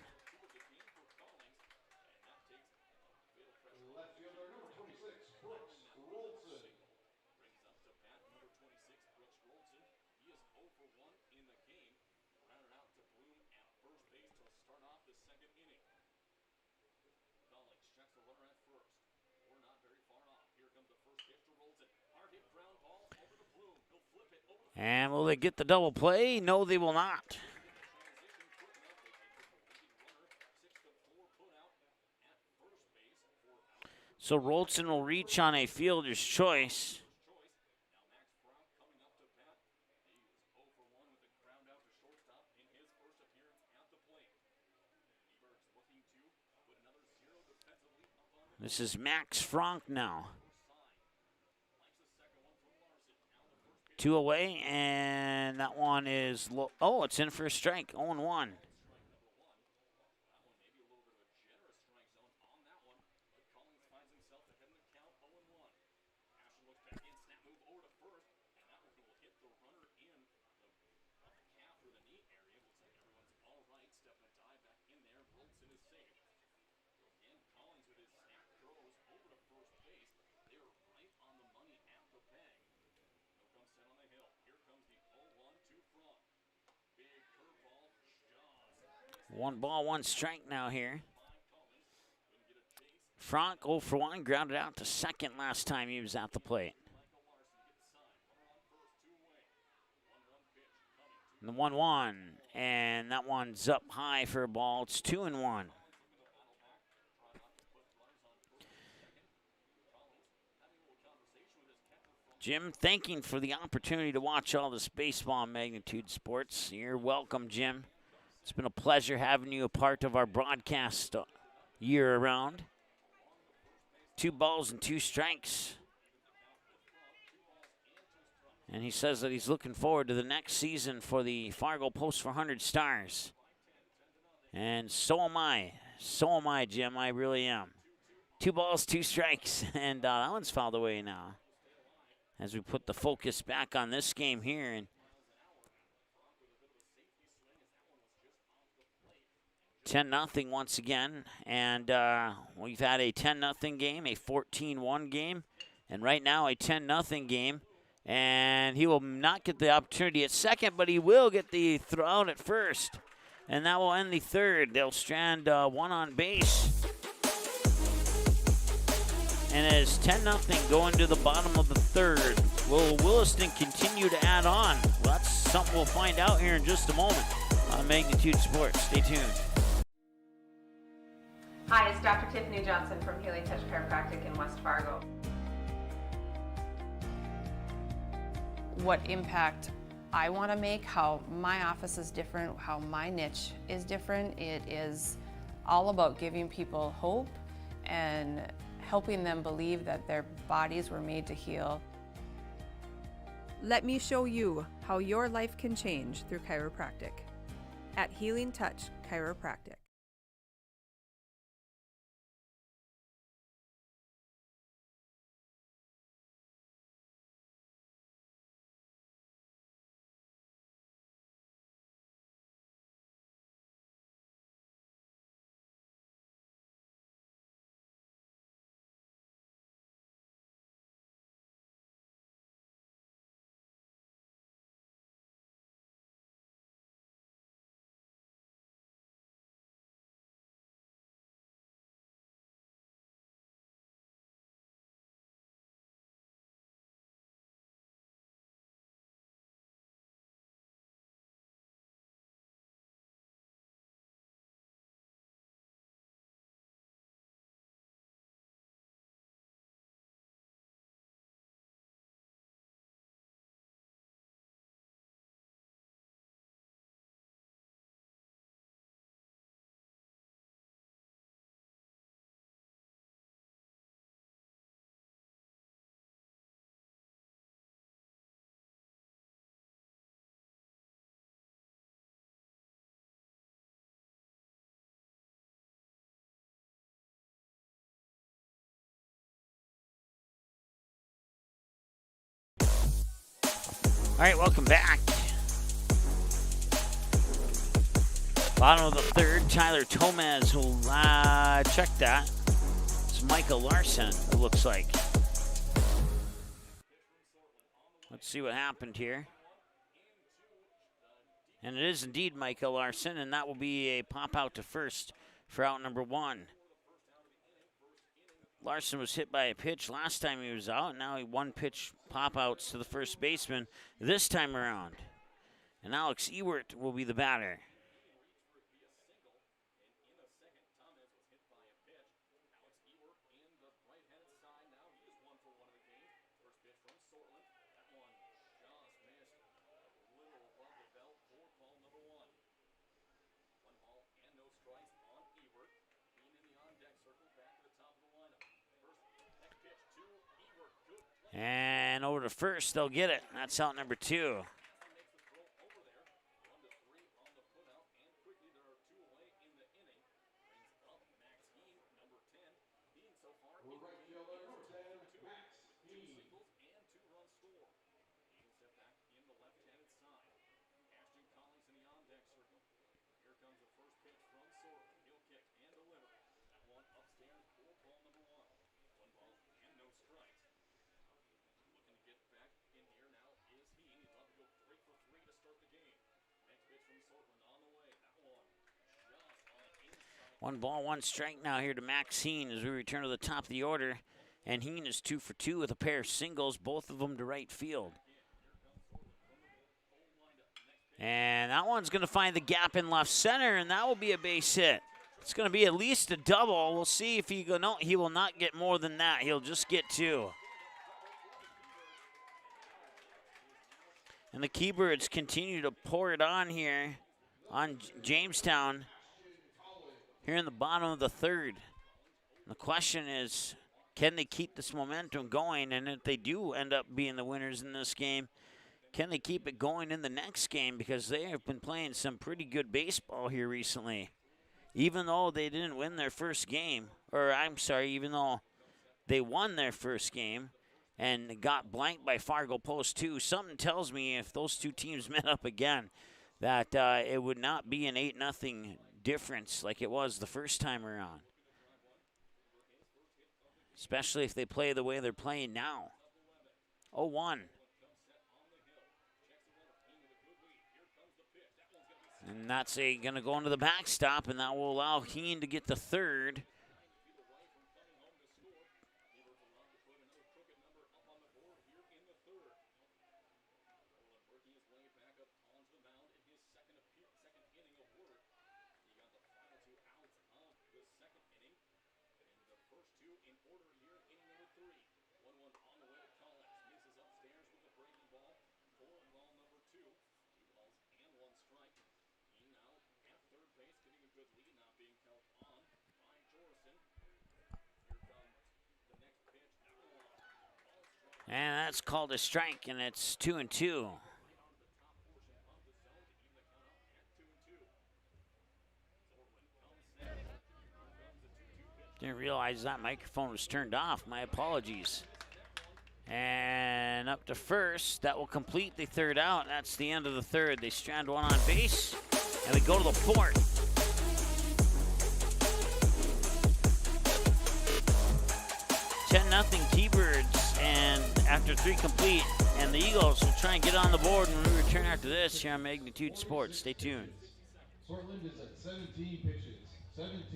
And will they get the double play? No, they will not. So Rolston will reach on a fielder's choice. This is Max Frank now. 2 away, and that one is low. Oh, it's in for a strike. 0-1. One ball, one strike now here. Frank 0 for 1, grounded out to second last time he was at the plate. And the 1-1, and that one's up high for a ball. It's 2-1. Jim, thanking for the opportunity to watch all this baseball on Magnitude Sports. You're welcome, Jim. It's been a pleasure having you a part of our broadcast year-round. 2 balls and 2 strikes. And he says that he's looking forward to the next season for the Fargo Post 400 Stars. And so am I. So am I, Jim. I really am. 2 balls, 2 strikes. And that one's fouled away now. As we put the focus back on this game here. And 10-0 once again, and we've had a 10-0 game, a 14-1 game, and right now a 10-0 game. And he will not get the opportunity at second, but he will get the throw out at first, and that will end the third. They'll strand 1 on base, and it is 10-0 going to the bottom of the third. Will Williston continue to add on? Well, that's something we'll find out here in just a moment on Magnitude Sports. Stay tuned. Hi, it's Dr. Tiffany Johnson from Healing Touch Chiropractic in West Fargo. What impact I want to make, how my office is different, how my niche is different, it is all about giving people hope and helping them believe that their bodies were made to heal. Let me show you how your life can change through chiropractic at Healing Touch Chiropractic. All right, welcome back. Bottom of the third, Tyler Tomez will check that. It's Michael Larson, it looks like. Let's see what happened here. And it is indeed Michael Larson, and that will be a pop out to first for out number 1. Larson was hit by a pitch last time he was out. Now he one pitch pop outs to the first baseman this time around. And Alex Ewert will be the batter. And over to first, they'll get it. That's out number 2. One ball, one strike now here to Max Heen as we return to the top of the order. And Heen is 2 for 2 with a pair of singles, both of them to right field. And that one's going to find the gap in left center, and that will be a base hit. It's going to be at least a double. We'll see if he no, he will not get more than that. He'll just get 2. And the Keybirds continue to pour it on here on Jamestown here in the bottom of the 3rd. The question is, can they keep this momentum going? And if they do end up being the winners in this game, can they keep it going in the next game? Because they have been playing some pretty good baseball here recently. Even though they didn't win their first game, or I'm sorry, even though they won their first game and got blanked by Fargo Post 2, something tells me if those two teams met up again that it would not be an 8-0 difference like it was the first time around. Especially if they play the way they're playing now. 0-1. And that's going to go into the backstop, and that will allow Heen to get the 3rd. And that's called a strike, and it's 2-2. Didn't realize that microphone was turned off. My apologies. And up to first. That will complete the 3rd out. That's the end of the 3rd. They strand one on base, and they go to the 4th. 10-0 Keybirds, and after 3 complete, and the Eagles will try and get on the board when we return after this here on Magnitude Sports. Stay tuned. Portland is at 17 pitches. 17.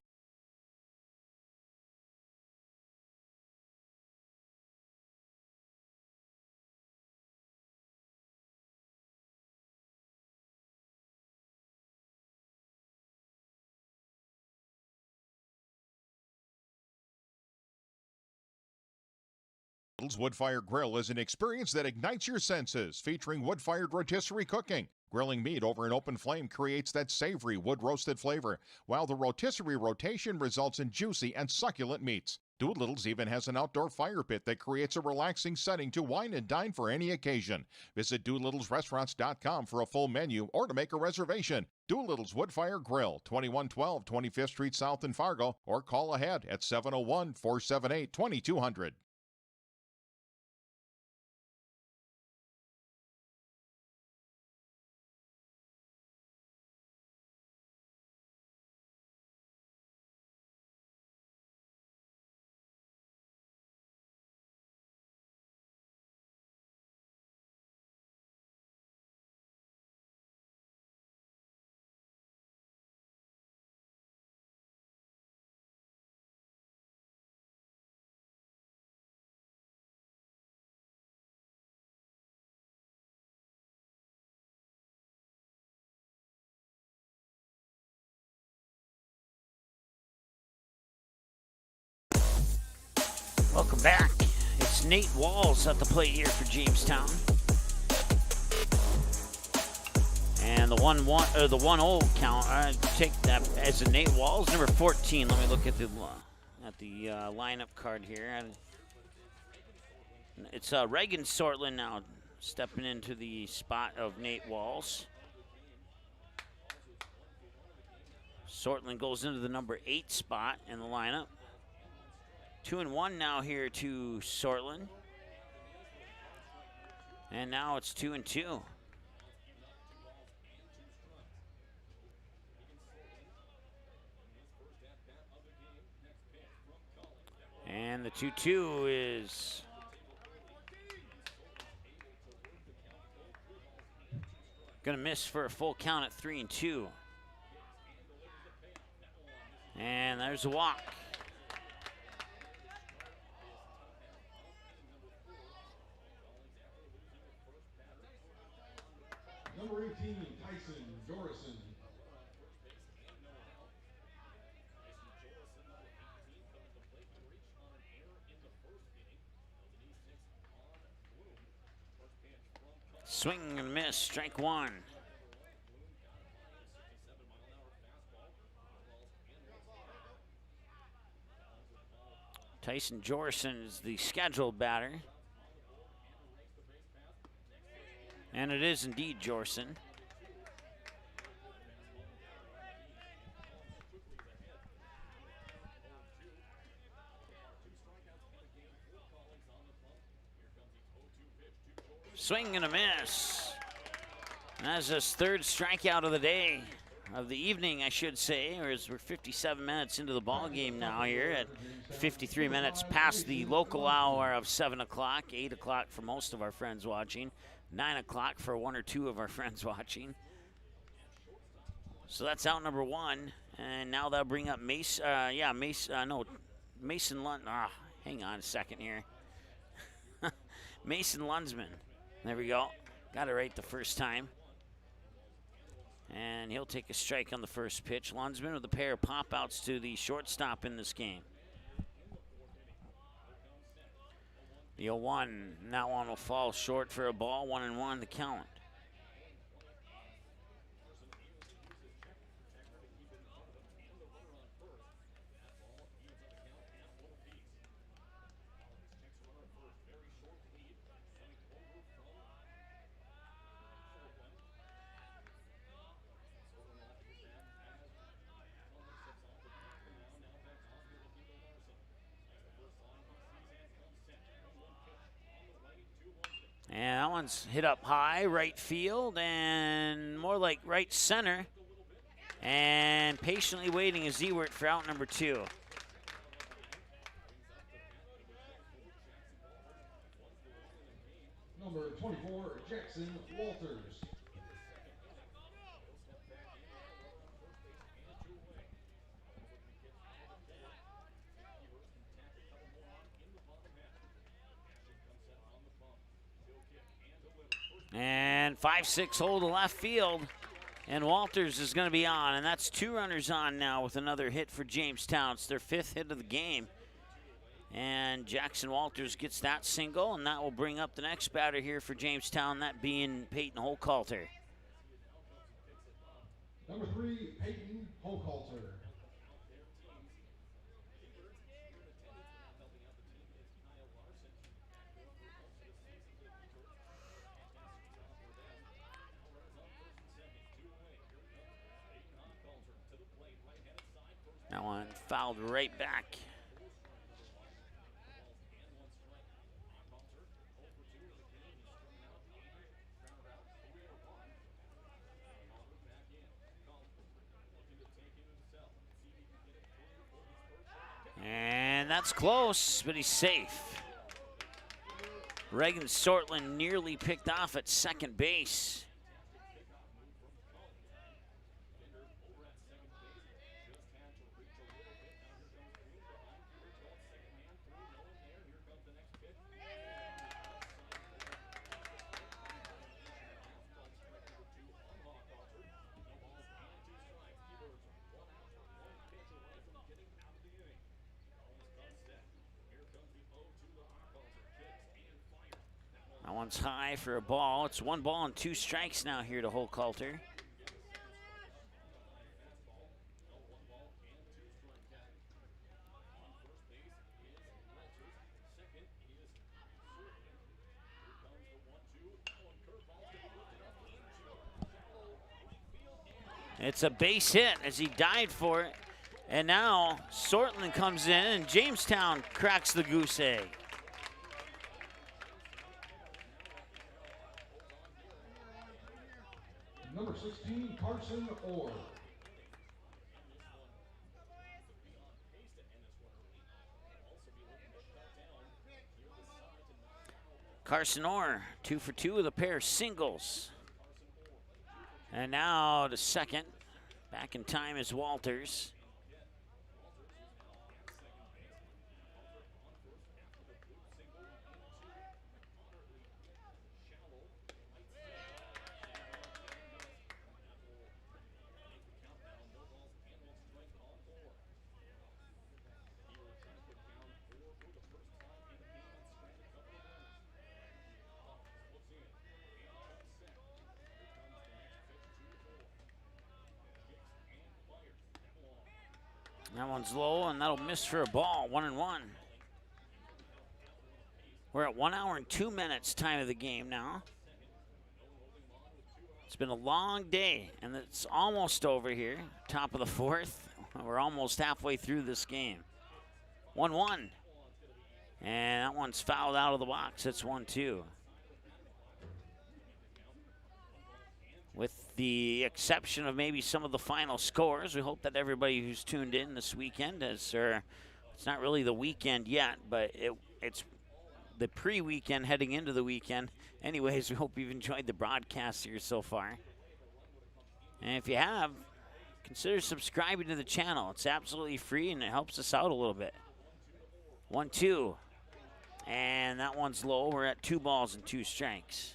Wood-fired grill is an experience that ignites your senses, featuring wood-fired rotisserie cooking. Grilling meat over an open flame creates that savory wood-roasted flavor, while the rotisserie rotation results in juicy and succulent meats. Doolittle's even has an outdoor fire pit that creates a relaxing setting to wine and dine for any occasion. Visit DoolittlesRestaurants.com for a full menu or to make a reservation. Doolittle's Wood-Fire Grill, 2112 25th Street South in Fargo, or call ahead at 701-478-2200. Welcome back. It's Nate Walls at the plate here for Jamestown. And the 1-0 count, I take that as a Nate Walls, number 14. Let me look at the lineup card here. It's Reagan Sortland now stepping into the spot of Nate Walls. Sortland goes into the number 8 spot in the lineup. 2-1 now here to Sortland. And now it's 2-2. And the 2-2 is gonna miss for a full count at 3-2. And there's a walk. Number 18, Tyson Dorison. Swing and miss, strike one. Tyson Jorson is the scheduled batter. And it is indeed Jorson. Swing and a miss. And that's his third strikeout of the day, of the evening, I should say, or as we're 57 minutes into the ball game now here at 53 minutes past the local hour of 7 o'clock, 8 o'clock for most of our friends watching, 9 o'clock for one or two of our friends watching. So that's out number one, and now they'll bring up Mason Lund. Hang on a second here. Mason Lundsman. There we go. Got it right the first time. And he'll take a strike on the first pitch. Lundsman with a pair of pop-outs to the shortstop in this game. The 0-1, and that one will fall short for a ball. 1-1 the count. And that one's hit up high, right field, and more like right center. And patiently waiting is Ewert for out number two. Number 24, Jackson Walters. And 5-6 hole to left field. And Walters is going to be on. And that's two runners on now with another hit for Jamestown. It's their fifth hit of the game. And Jackson Walters gets that single. And that will bring up the next batter here for Jamestown, that being Peyton Holkalter. Number 3, Peyton Holkalter. That one fouled right back. And that's close, but he's safe. Reagan Sortland nearly picked off at second base. one's high for a ball. It's 1 ball and 2 strikes now here to Holkalter. It's a base hit as he dived for it. And now Sortland comes in and Jamestown cracks the goose egg. Number 16, Carson Orr. Carson Orr, 2 for 2 with a pair of singles. And now to second. Back in time is Walters. That one's low, and that'll miss for a ball, 1-1. We're at 1 hour and 2 minutes time of the game now. It's been a long day, and it's almost over here. Top of the 4th. We're almost halfway through this game. 1-1. And that one's fouled out of the box. It's 1-2. With the exception of maybe some of the final scores, we hope that everybody who's tuned in this weekend it's not really the weekend yet, but it's the pre-weekend heading into the weekend. Anyways, we hope you've enjoyed the broadcast here so far. And if you have, consider subscribing to the channel. It's absolutely free and it helps us out a little bit. 1-2. And that one's low. We're at 2 balls and 2 strikes.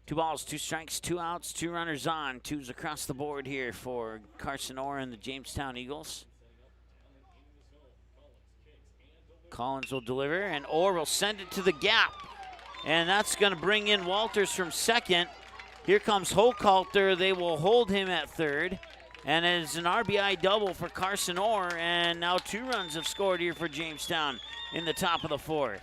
Two balls, 2 strikes, 2 outs, 2 runners on. 2s across the board here for Carson Orr and the Jamestown Eagles. Collins will deliver, and Orr will send it to the gap. And that's going to bring in Walters from second. Here comes Holkalter. They will hold him at third. And it's an RBI double for Carson Orr. And now 2 runs have scored here for Jamestown in the top of the 4th.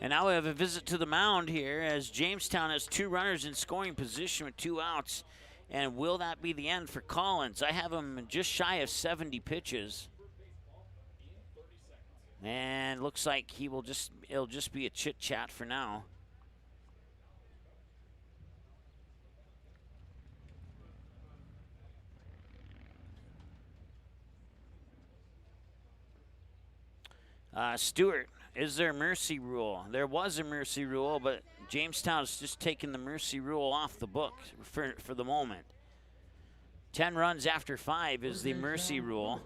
And now we have a visit to the mound here as Jamestown has 2 runners in scoring position with 2 outs. And will that be the end for Collins? I have him just shy of 70 pitches. And looks like it'll just be a chit chat for now. Stewart, is there a mercy rule? There was a mercy rule, but Jamestown's just taken the mercy rule off the book for the moment. 10 runs after 5 is the mercy rule.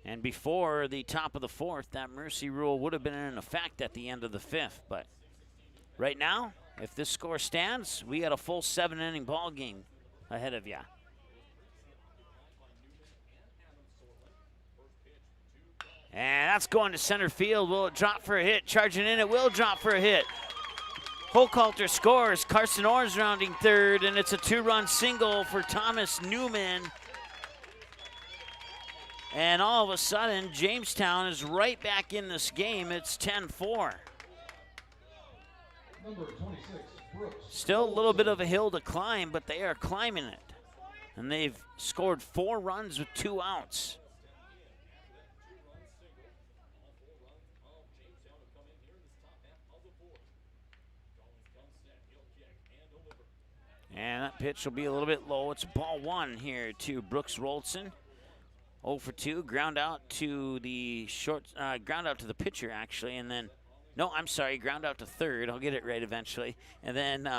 And before the top of the 4th, that mercy rule would have been in effect at the end of the 5th. But right now, if this score stands, we got a full 7-inning ball game ahead of you. And that's going to center field. Will it drop for a hit? Charging in, it will drop for a hit. Holkalter scores. Carson Orr's rounding third, and it's a 2-run single for Thomas Newman. And all of a sudden, Jamestown is right back in this game. It's 10-4. Still a little bit of a hill to climb, but they are climbing it. And they've scored 4 runs with 2 outs. And that pitch will be a little bit low. It's ball 1 here to Brooks Rolson. 0 for 2, ground out to the ground out to the pitcher actually, and then, no, I'm sorry, ground out to third. I'll get it right eventually. And then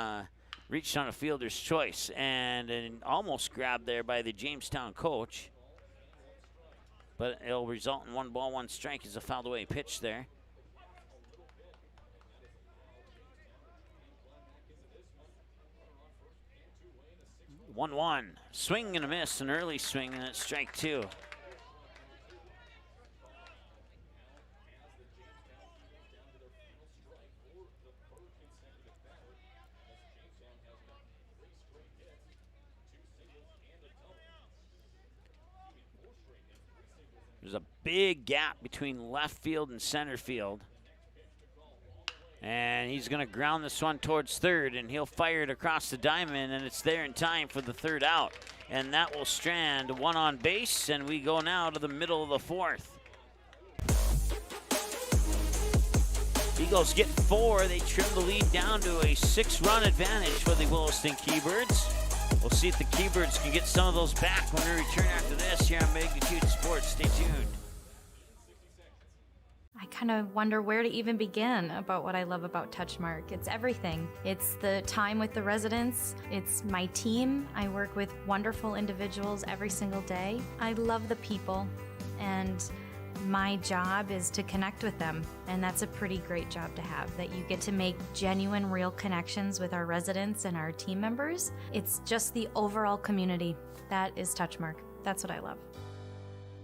reached on a fielder's choice, and almost grabbed there by the Jamestown coach. But it'll result in 1 ball, 1 strike as a fouled away pitch there. 1-1. Swing and a miss, an early swing, and it's strike 2. There's a big gap between left field and center field. And he's going to ground this one towards third, and he'll fire it across the diamond, and it's there in time for the third out. And that will strand one on base, and we go now to the middle of the fourth. Eagles get 4. They trim the lead down to a 6-run advantage for the Williston Keybirds. We'll see if the Keybirds can get some of those back when we return after this here on Magnitude Sports. Stay tuned. I kind of wonder where to even begin about what I love about Touchmark. It's everything. It's the time with the residents. It's my team. I work with wonderful individuals every single day. I love the people, and my job is to connect with them, and that's a pretty great job to have, that you get to make genuine, real connections with our residents and our team members. It's just the overall community. That is Touchmark. That's what I love.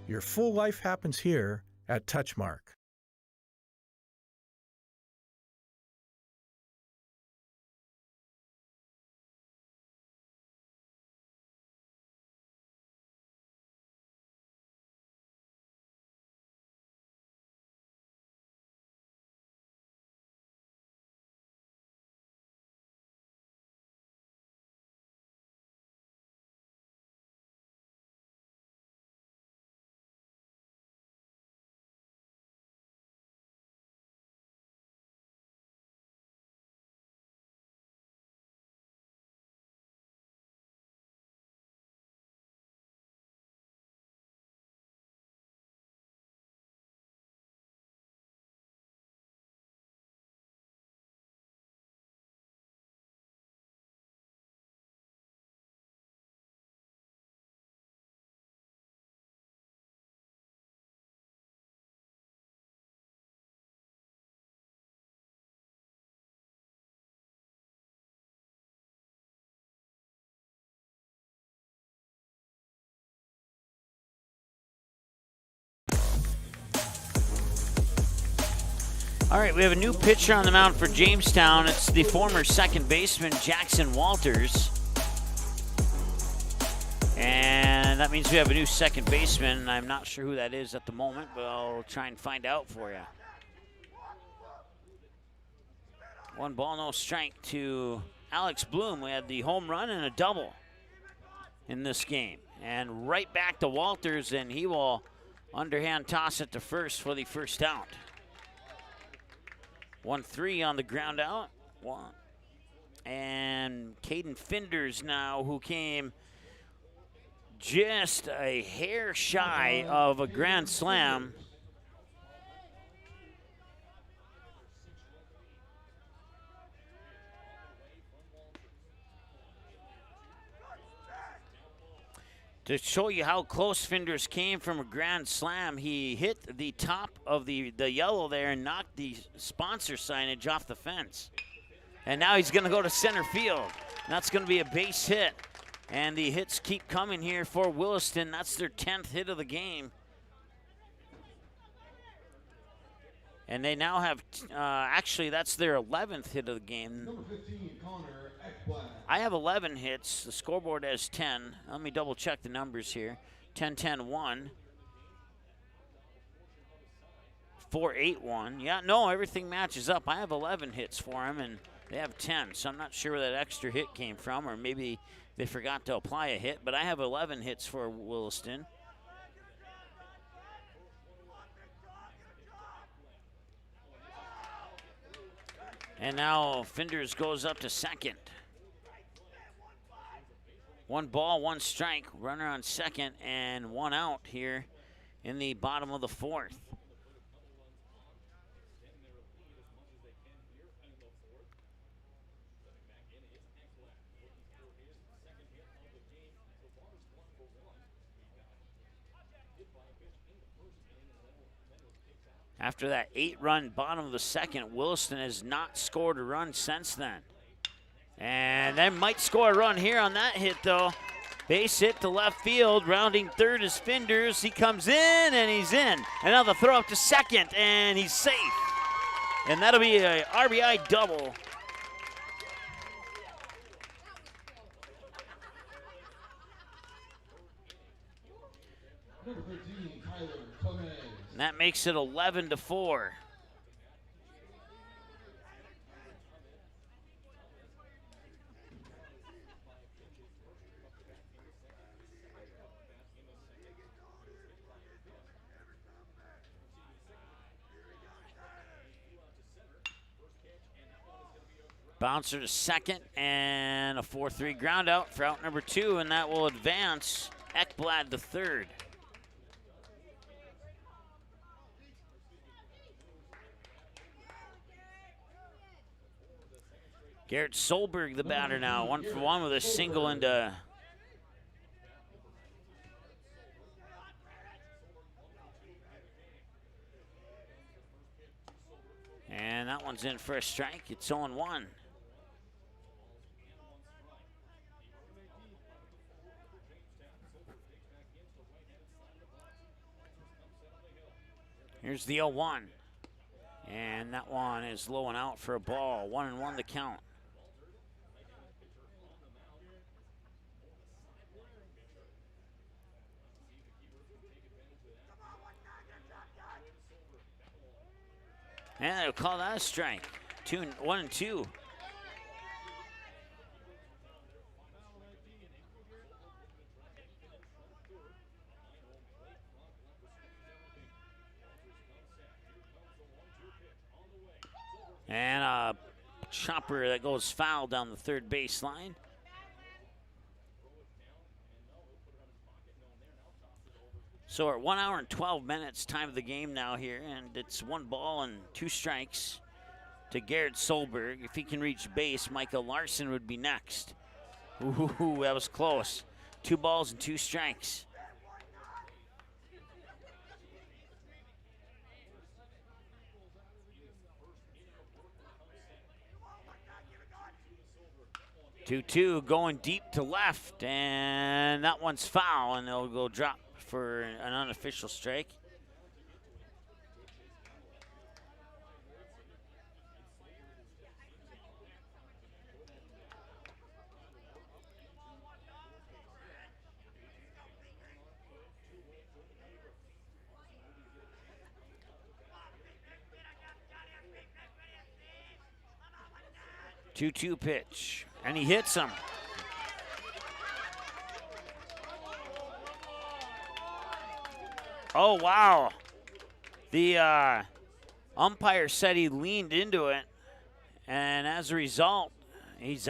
Your full life happens here at Touchmark. All right, we have a new pitcher on the mound for Jamestown. It's the former second baseman, Jackson Walters. And that means we have a new second baseman. I'm not sure who that is at the moment, but I'll try and find out for you. 1 ball, no strike to Alex Bloom. We had the home run and a double in this game. And right back to Walters, and he will underhand toss it to first for the first out. 1-3 on the ground out. And Caden Finders now, who came just a hair shy of a grand slam. To show you how close Finders came from a grand slam, he hit the top of the yellow there and knocked the sponsor signage off the fence. And now he's going to go to center field. That's going to be a base hit. And the hits keep coming here for Williston. That's their 10th hit of the game. And they now have, actually, that's their 11th hit of the game. Number 15, Connor Ekblad. I have 11 hits. The scoreboard has 10. Let me double check the numbers here. 10-10-1. 4-8-1. Yeah, no, everything matches up. I have 11 hits for him, and they have 10. So I'm not sure where that extra hit came from, or maybe they forgot to apply a hit. But I have 11 hits for Williston. And now Finders goes up to second. 1 ball, 1 strike. Runner on second and 1 out here in the bottom of the fourth. After that 8-run bottom of the second, Williston has not scored a run since then. And then might score a run here on that hit, though. Base hit to left field. Rounding third is Finders. He comes in, and he's in. And now the throw up to second, and he's safe. And that'll be a RBI double. Number 13, Tyler Tourney. And that makes it 11-4. Bouncer to second, and a 4-3 ground out for out number 2, and that will advance Ekblad to third. Garrett Solberg, the batter now, 1 for 1 with a single into. And that one's in for a strike. It's 0-1. Here's the 0-1. And that one is low and out for a ball. 1-1 the count. And they'll call that a strike. 1-2. And a chopper that goes foul down the third baseline. So we're at 1 hour and 12 minutes, time of the game now here, and it's 1 ball and 2 strikes to Garrett Solberg. If he can reach base, Michael Larson would be next. Ooh, that was close. 2 balls and 2 strikes. Two going deep to left, and that one's foul, and they'll go drop for an unofficial strike. Two pitch, and he hits him. Oh, wow. The umpire said he leaned into it, and as a result, he's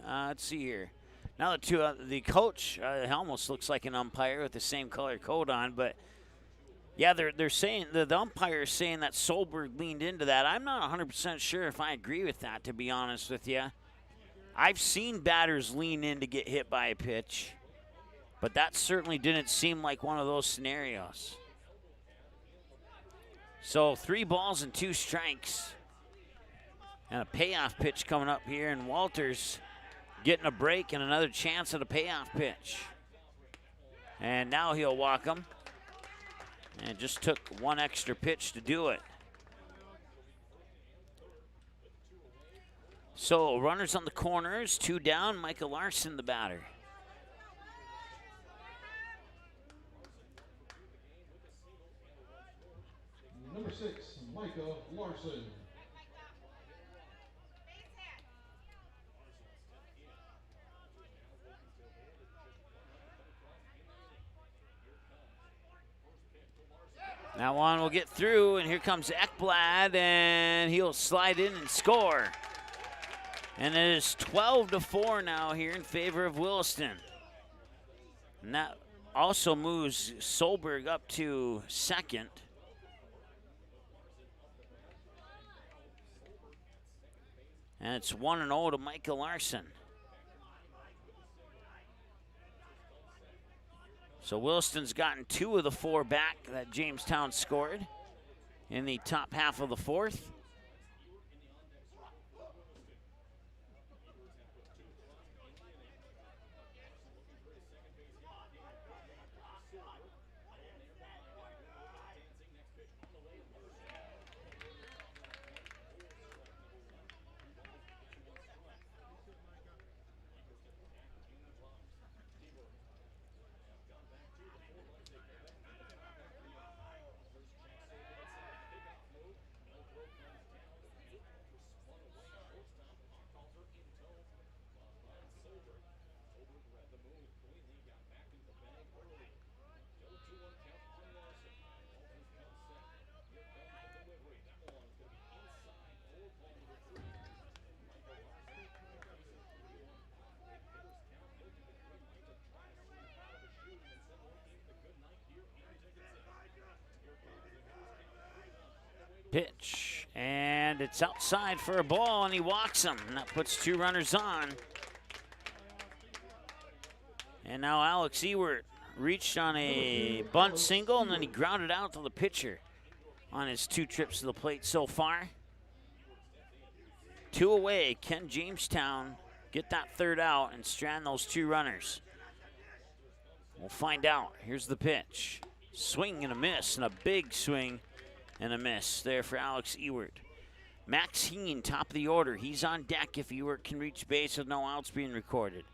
let's see here. Now the coach almost looks like an umpire with the same color coat on, but yeah, they're saying, the umpire is saying that Solberg leaned into that. I'm not 100% sure if I agree with that, to be honest with you. I've seen batters lean in to get hit by a pitch, but that certainly didn't seem like one of those scenarios. So 3 balls and 2 strikes. And a payoff pitch coming up here, and Walters getting a break and another chance at a payoff pitch. And now he'll walk him. And it just took 1 extra pitch to do it. So runners on the corners, 2 down, Michael Larson the batter. Number 6, Micah Larson. That one will get through, and here comes Ekblad, and he'll slide in and score. And it is 12-4 now here in favor of Williston. And that also moves Solberg up to second. And it's 1-0 to Michael Larson. So Williston's gotten 2 of the 4 back that Jamestown scored in the top half of the 4th. Pitch, and it's outside for a ball, and he walks him, and that puts 2 runners on. And now Alex Ewert reached on a bunt single, and then he grounded out to the pitcher on his 2 trips to the plate so far. 2 away. Can Jamestown get that 3rd out and strand those 2 runners? We'll find out. Here's the pitch. Swing and a miss, and a big swing and a miss there for Alex Ewert. Max Heen, top of the order. He's on deck if Ewert can reach base with no outs being recorded.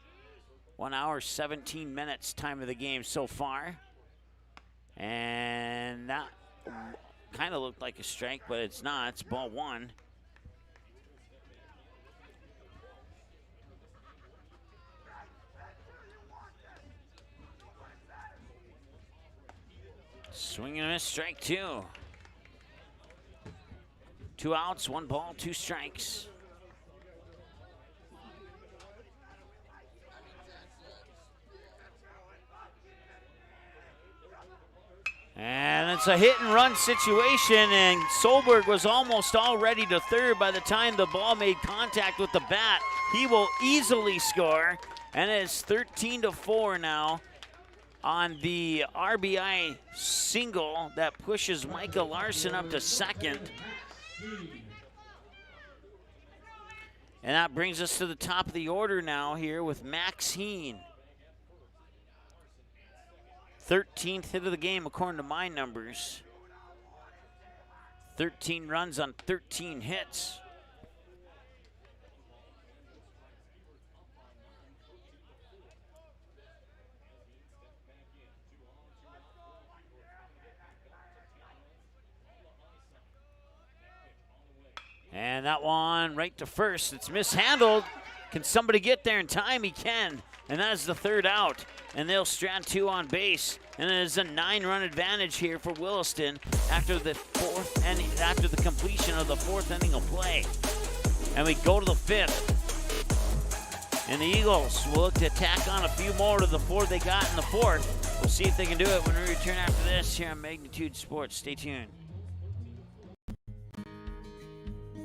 1 hour, 17 minutes time of the game so far. And that kind of looked like a strike, but it's not. It's ball 1. Swing and a miss, strike 2. 2 outs, 1 ball, 2 strikes. And it's a hit and run situation, and Solberg was almost all ready to third by the time the ball made contact with the bat. He will easily score, and it's 13-4 now on the RBI single that pushes Micah Larson up to second. And that brings us to the top of the order now here with Max Heen. 13th hit of the game according to my numbers. 13 runs on 13 hits. And that one right to first. It's mishandled. Can somebody get there in time? He can. And that is the 3rd out. And they'll strand 2 on base. And it is a 9-run advantage here for Williston after the 4th inning, after the completion of the 4th inning of play. And we go to the 5th. And the Eagles will look to tack on a few more to the 4 they got in the 4th. We'll see if they can do it when we return after this here on Magnitude Sports. Stay tuned.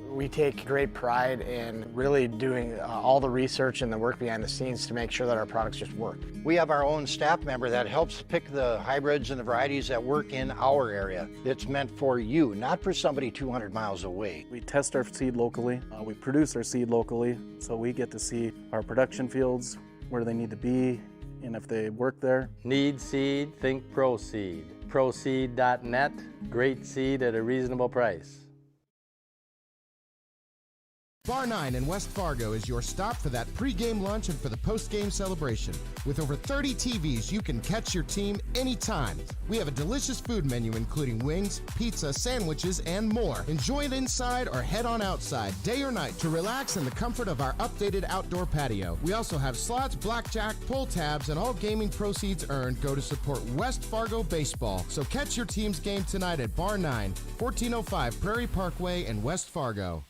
We take great pride in really doing all the research and the work behind the scenes to make sure that our products just work. We have our own staff member that helps pick the hybrids and the varieties that work in our area. It's meant for you, not for somebody 200 miles away. We test our seed locally. We produce our seed locally, so we get to see our production fields, where they need to be, and if they work there. Need seed? Think ProSeed. ProSeed.net. Great seed at a reasonable price. Bar 9 in West Fargo is your stop for that pregame lunch and for the postgame celebration. With over 30 TVs, you can catch your team anytime. We have a delicious food menu including wings, pizza, sandwiches, and more. Enjoy it inside or head on outside, day or night, to relax in the comfort of our updated outdoor patio. We also have slots, blackjack, pull tabs, and all gaming proceeds earned go to support West Fargo baseball. So catch your team's game tonight at Bar 9, 1405 Prairie Parkway in West Fargo.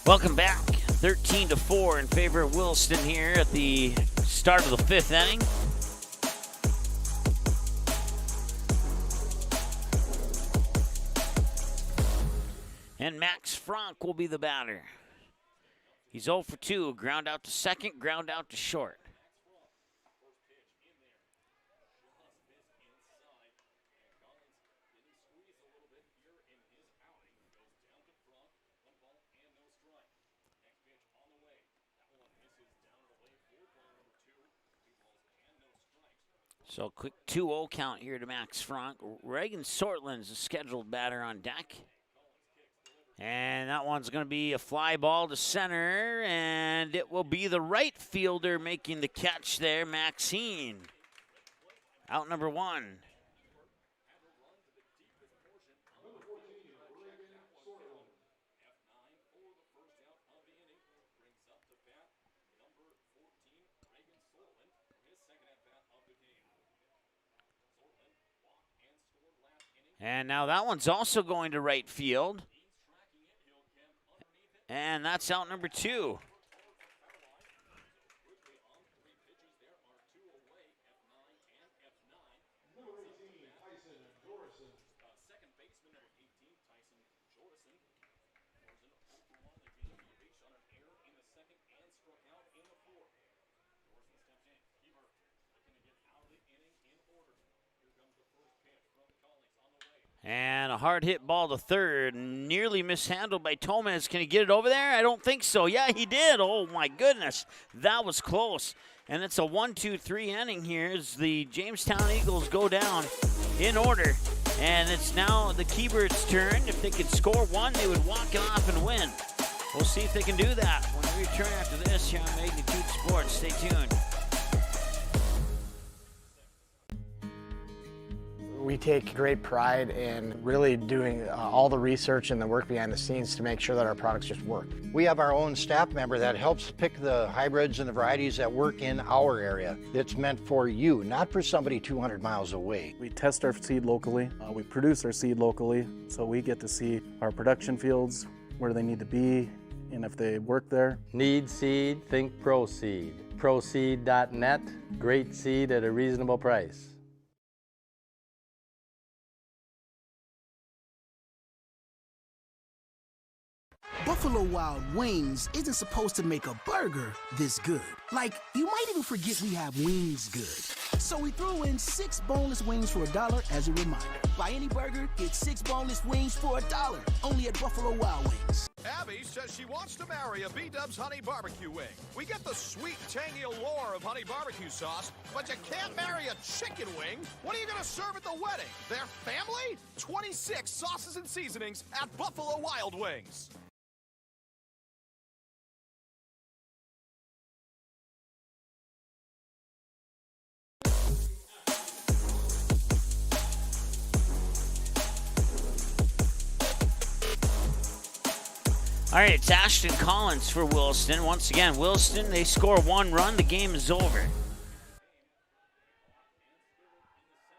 Welcome back. 13-4 in favor of Williston here at the start of the 5th inning. And Max Frank will be the batter. He's 0 for 2. Ground out to second, ground out to short. So quick 2-0 count here to Max Frank. Reagan Sortland's a scheduled batter on deck. And that one's going to be a fly ball to center, and it will be the right fielder making the catch there, Maxine. Out number 1. And now that one's also going to right field. And that's out number 2. And a hard hit ball to third, nearly mishandled by Tomez. Can he get it over there? I don't think so. Yeah, he did. Oh my goodness, that was close. And it's a 1-2-3 inning here as the Jamestown Eagles go down in order. And it's now the Keybirds' turn. If they could score one, they would walk it off and win. We'll see if they can do that when we return after this here on Magnitude Sports. Stay tuned. We take great pride in really doing all the research and the work behind the scenes to make sure that our products just work. We have our own staff member that helps pick the hybrids and the varieties that work in our area. It's meant for you, not for somebody 200 miles away. We test our seed locally. We produce our seed locally, so we get to see our production fields, where they need to be, and if they work there. Need seed? Think ProSeed. ProSeed.net. Great seed at a reasonable price. Buffalo Wild Wings isn't supposed to make a burger this good. Like, you might even forget we have wings good. So we threw in 6 boneless wings for $1 as a reminder. Buy any burger, get 6 boneless wings for $1. Only at Buffalo Wild Wings. Abby says she wants to marry a B-Dubs Honey Barbecue Wing. We get the sweet, tangy allure of honey barbecue sauce, but you can't marry a chicken wing. What are you going to serve at the wedding? Their family? 26 sauces and seasonings at Buffalo Wild Wings. All right, it's Ashton Collins for Williston. Once again, Williston, they score 1 run, the game is over.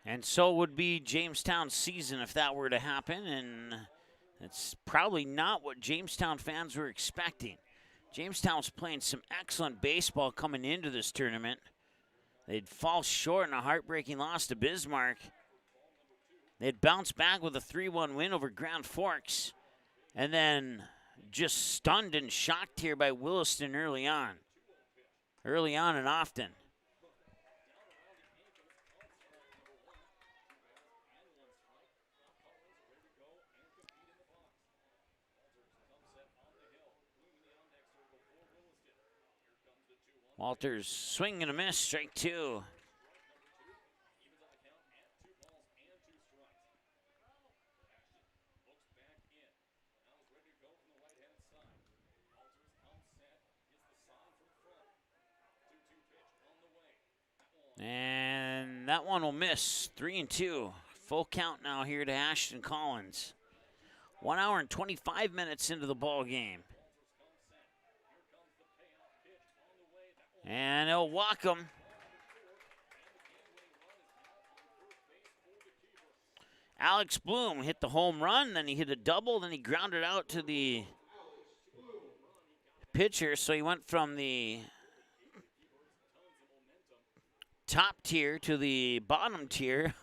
And so would be Jamestown's season if that were to happen, and it's probably not what Jamestown fans were expecting. Jamestown was playing some excellent baseball coming into this tournament. They'd fall short in a heartbreaking loss to Bismarck. They'd bounce back with a 3-1 win over Grand Forks, and then just stunned and shocked here by Williston early on and often. Walters swing and a miss, strike 2. And that one will miss. 3-2. Full count now here to Ashton Collins. 1 hour and 25 minutes into the ball game. And they'll walk him. Alex Bloom hit the home run, then he hit a double, then he grounded out to the pitcher. So he went from the top tier to the bottom tier.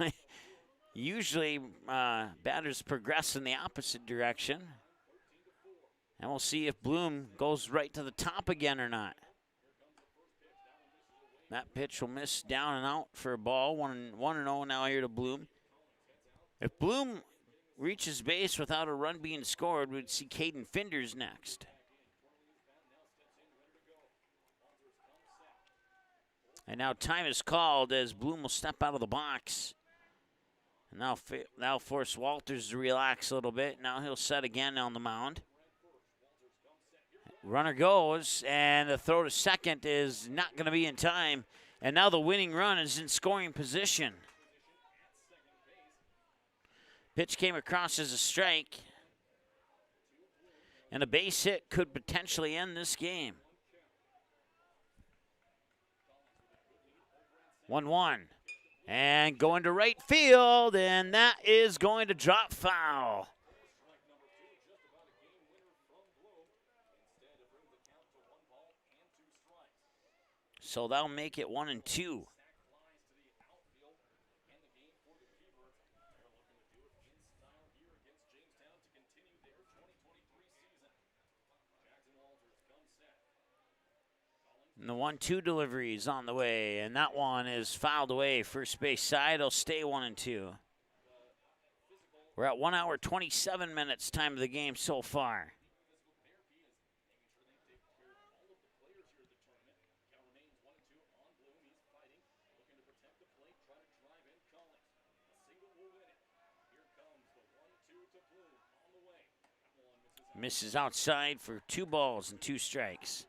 Usually batters progress in the opposite direction. And we'll see if Bloom goes right to the top again or not. That pitch will miss down and out for a ball. 1-0 now here to Bloom. If Bloom reaches base without a run being scored, we'd see Caden Finders next. And now time is called as Bloom will step out of the box. And now force Walters to relax a little bit. Now he'll set again on the mound. Runner goes, and the throw to second is not going to be in time. And now the winning run is in scoring position. Pitch came across as a strike. And a base hit could potentially end this game. 1-1. And going to right field, and that is going to drop foul. So that'll make it 1-2. And the 1-2 delivery is on the way, and that one is fouled away. First base side, it'll stay 1-2. We're at 1 hour, 27 minutes time of the game so far. Misses outside for 2 balls and 2 strikes.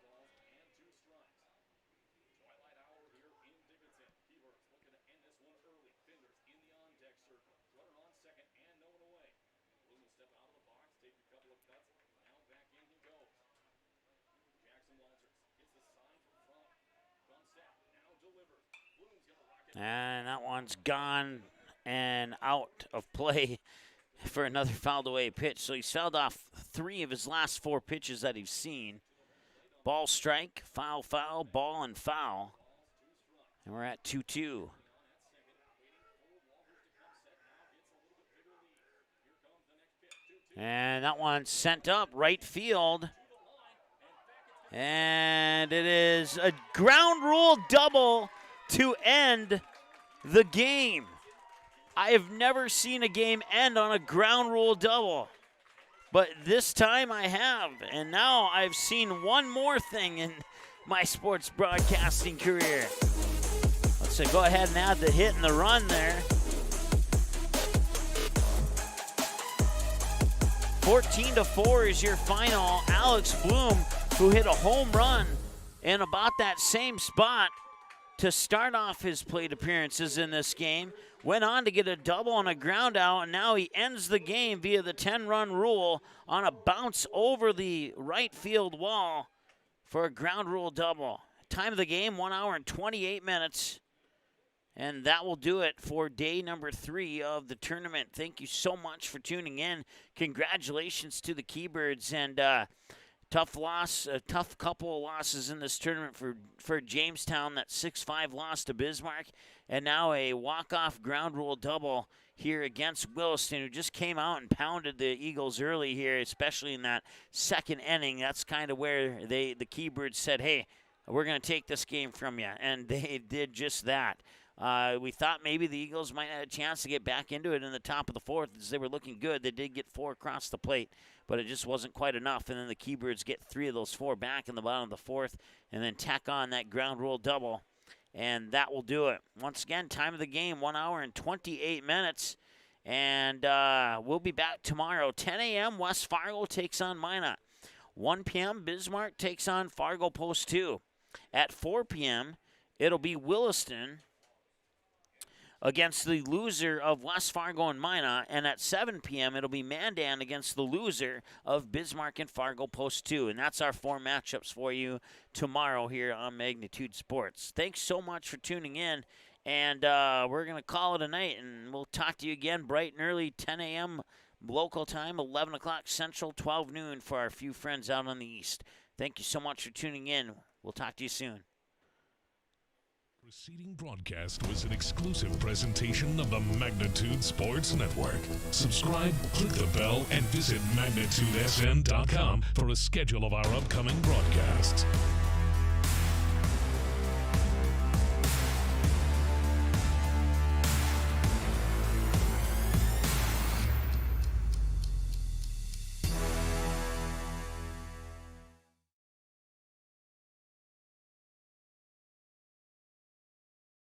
And that one's gone and out of play for another fouled away pitch. So he's fouled off 3 of his last 4 pitches that he's seen. Ball, strike, foul, foul, ball, and foul. And we're at 2-2. And that one's sent up right field. And it is a ground rule double to end the game. I have never seen a game end on a ground rule double, but this time I have. And now I've seen one more thing in my sports broadcasting career. Let's go ahead and add the hit and the run there. 14-4 is your final. Alex Bloom, who hit a home run in about that same spot to start off his plate appearances in this game, went on to get a double and a ground out, and now he ends the game via the 10-run rule on a bounce over the right field wall for a ground rule double. Time of the game, 1 hour and 28 minutes. And that will do it for day number 3 of the tournament. Thank you so much for tuning in. Congratulations to the Keybirds, and tough loss, a tough couple of losses in this tournament for Jamestown. That 6-5 loss to Bismarck, and now a walk-off ground rule double here against Williston, who just came out and pounded the Eagles early here, especially in that second inning. That's kind of where the Keybirds said, hey, we're going to take this game from you, and they did just that. We thought maybe the Eagles might have a chance to get back into it in the top of the 4th as they were looking good. They did get 4 across the plate, but it just wasn't quite enough. And then the Keybirds get 3 of those 4 back in the bottom of the 4th and then tack on that ground rule double, and that will do it. Once again, time of the game, 1 hour and 28 minutes. And we'll be back tomorrow. 10 a.m., West Fargo takes on Minot. 1 p.m., Bismarck takes on Fargo Post 2. At 4 p.m., it'll be Williston against the loser of West Fargo and Minot, and at 7 p.m. it'll be Mandan against the loser of Bismarck and Fargo Post 2, and that's our 4 matchups for you tomorrow here on Magnitude Sports. Thanks so much for tuning in, and we're going to call it a night, and we'll talk to you again bright and early, 10 a.m. local time, 11 o'clock Central, 12 noon for our few friends out on the East. Thank you so much for tuning in. We'll talk to you soon. Preceding broadcast was an exclusive presentation of the Magnitude Sports Network. Subscribe, click the bell, and visit magnitudesn.com for a schedule of our upcoming broadcasts.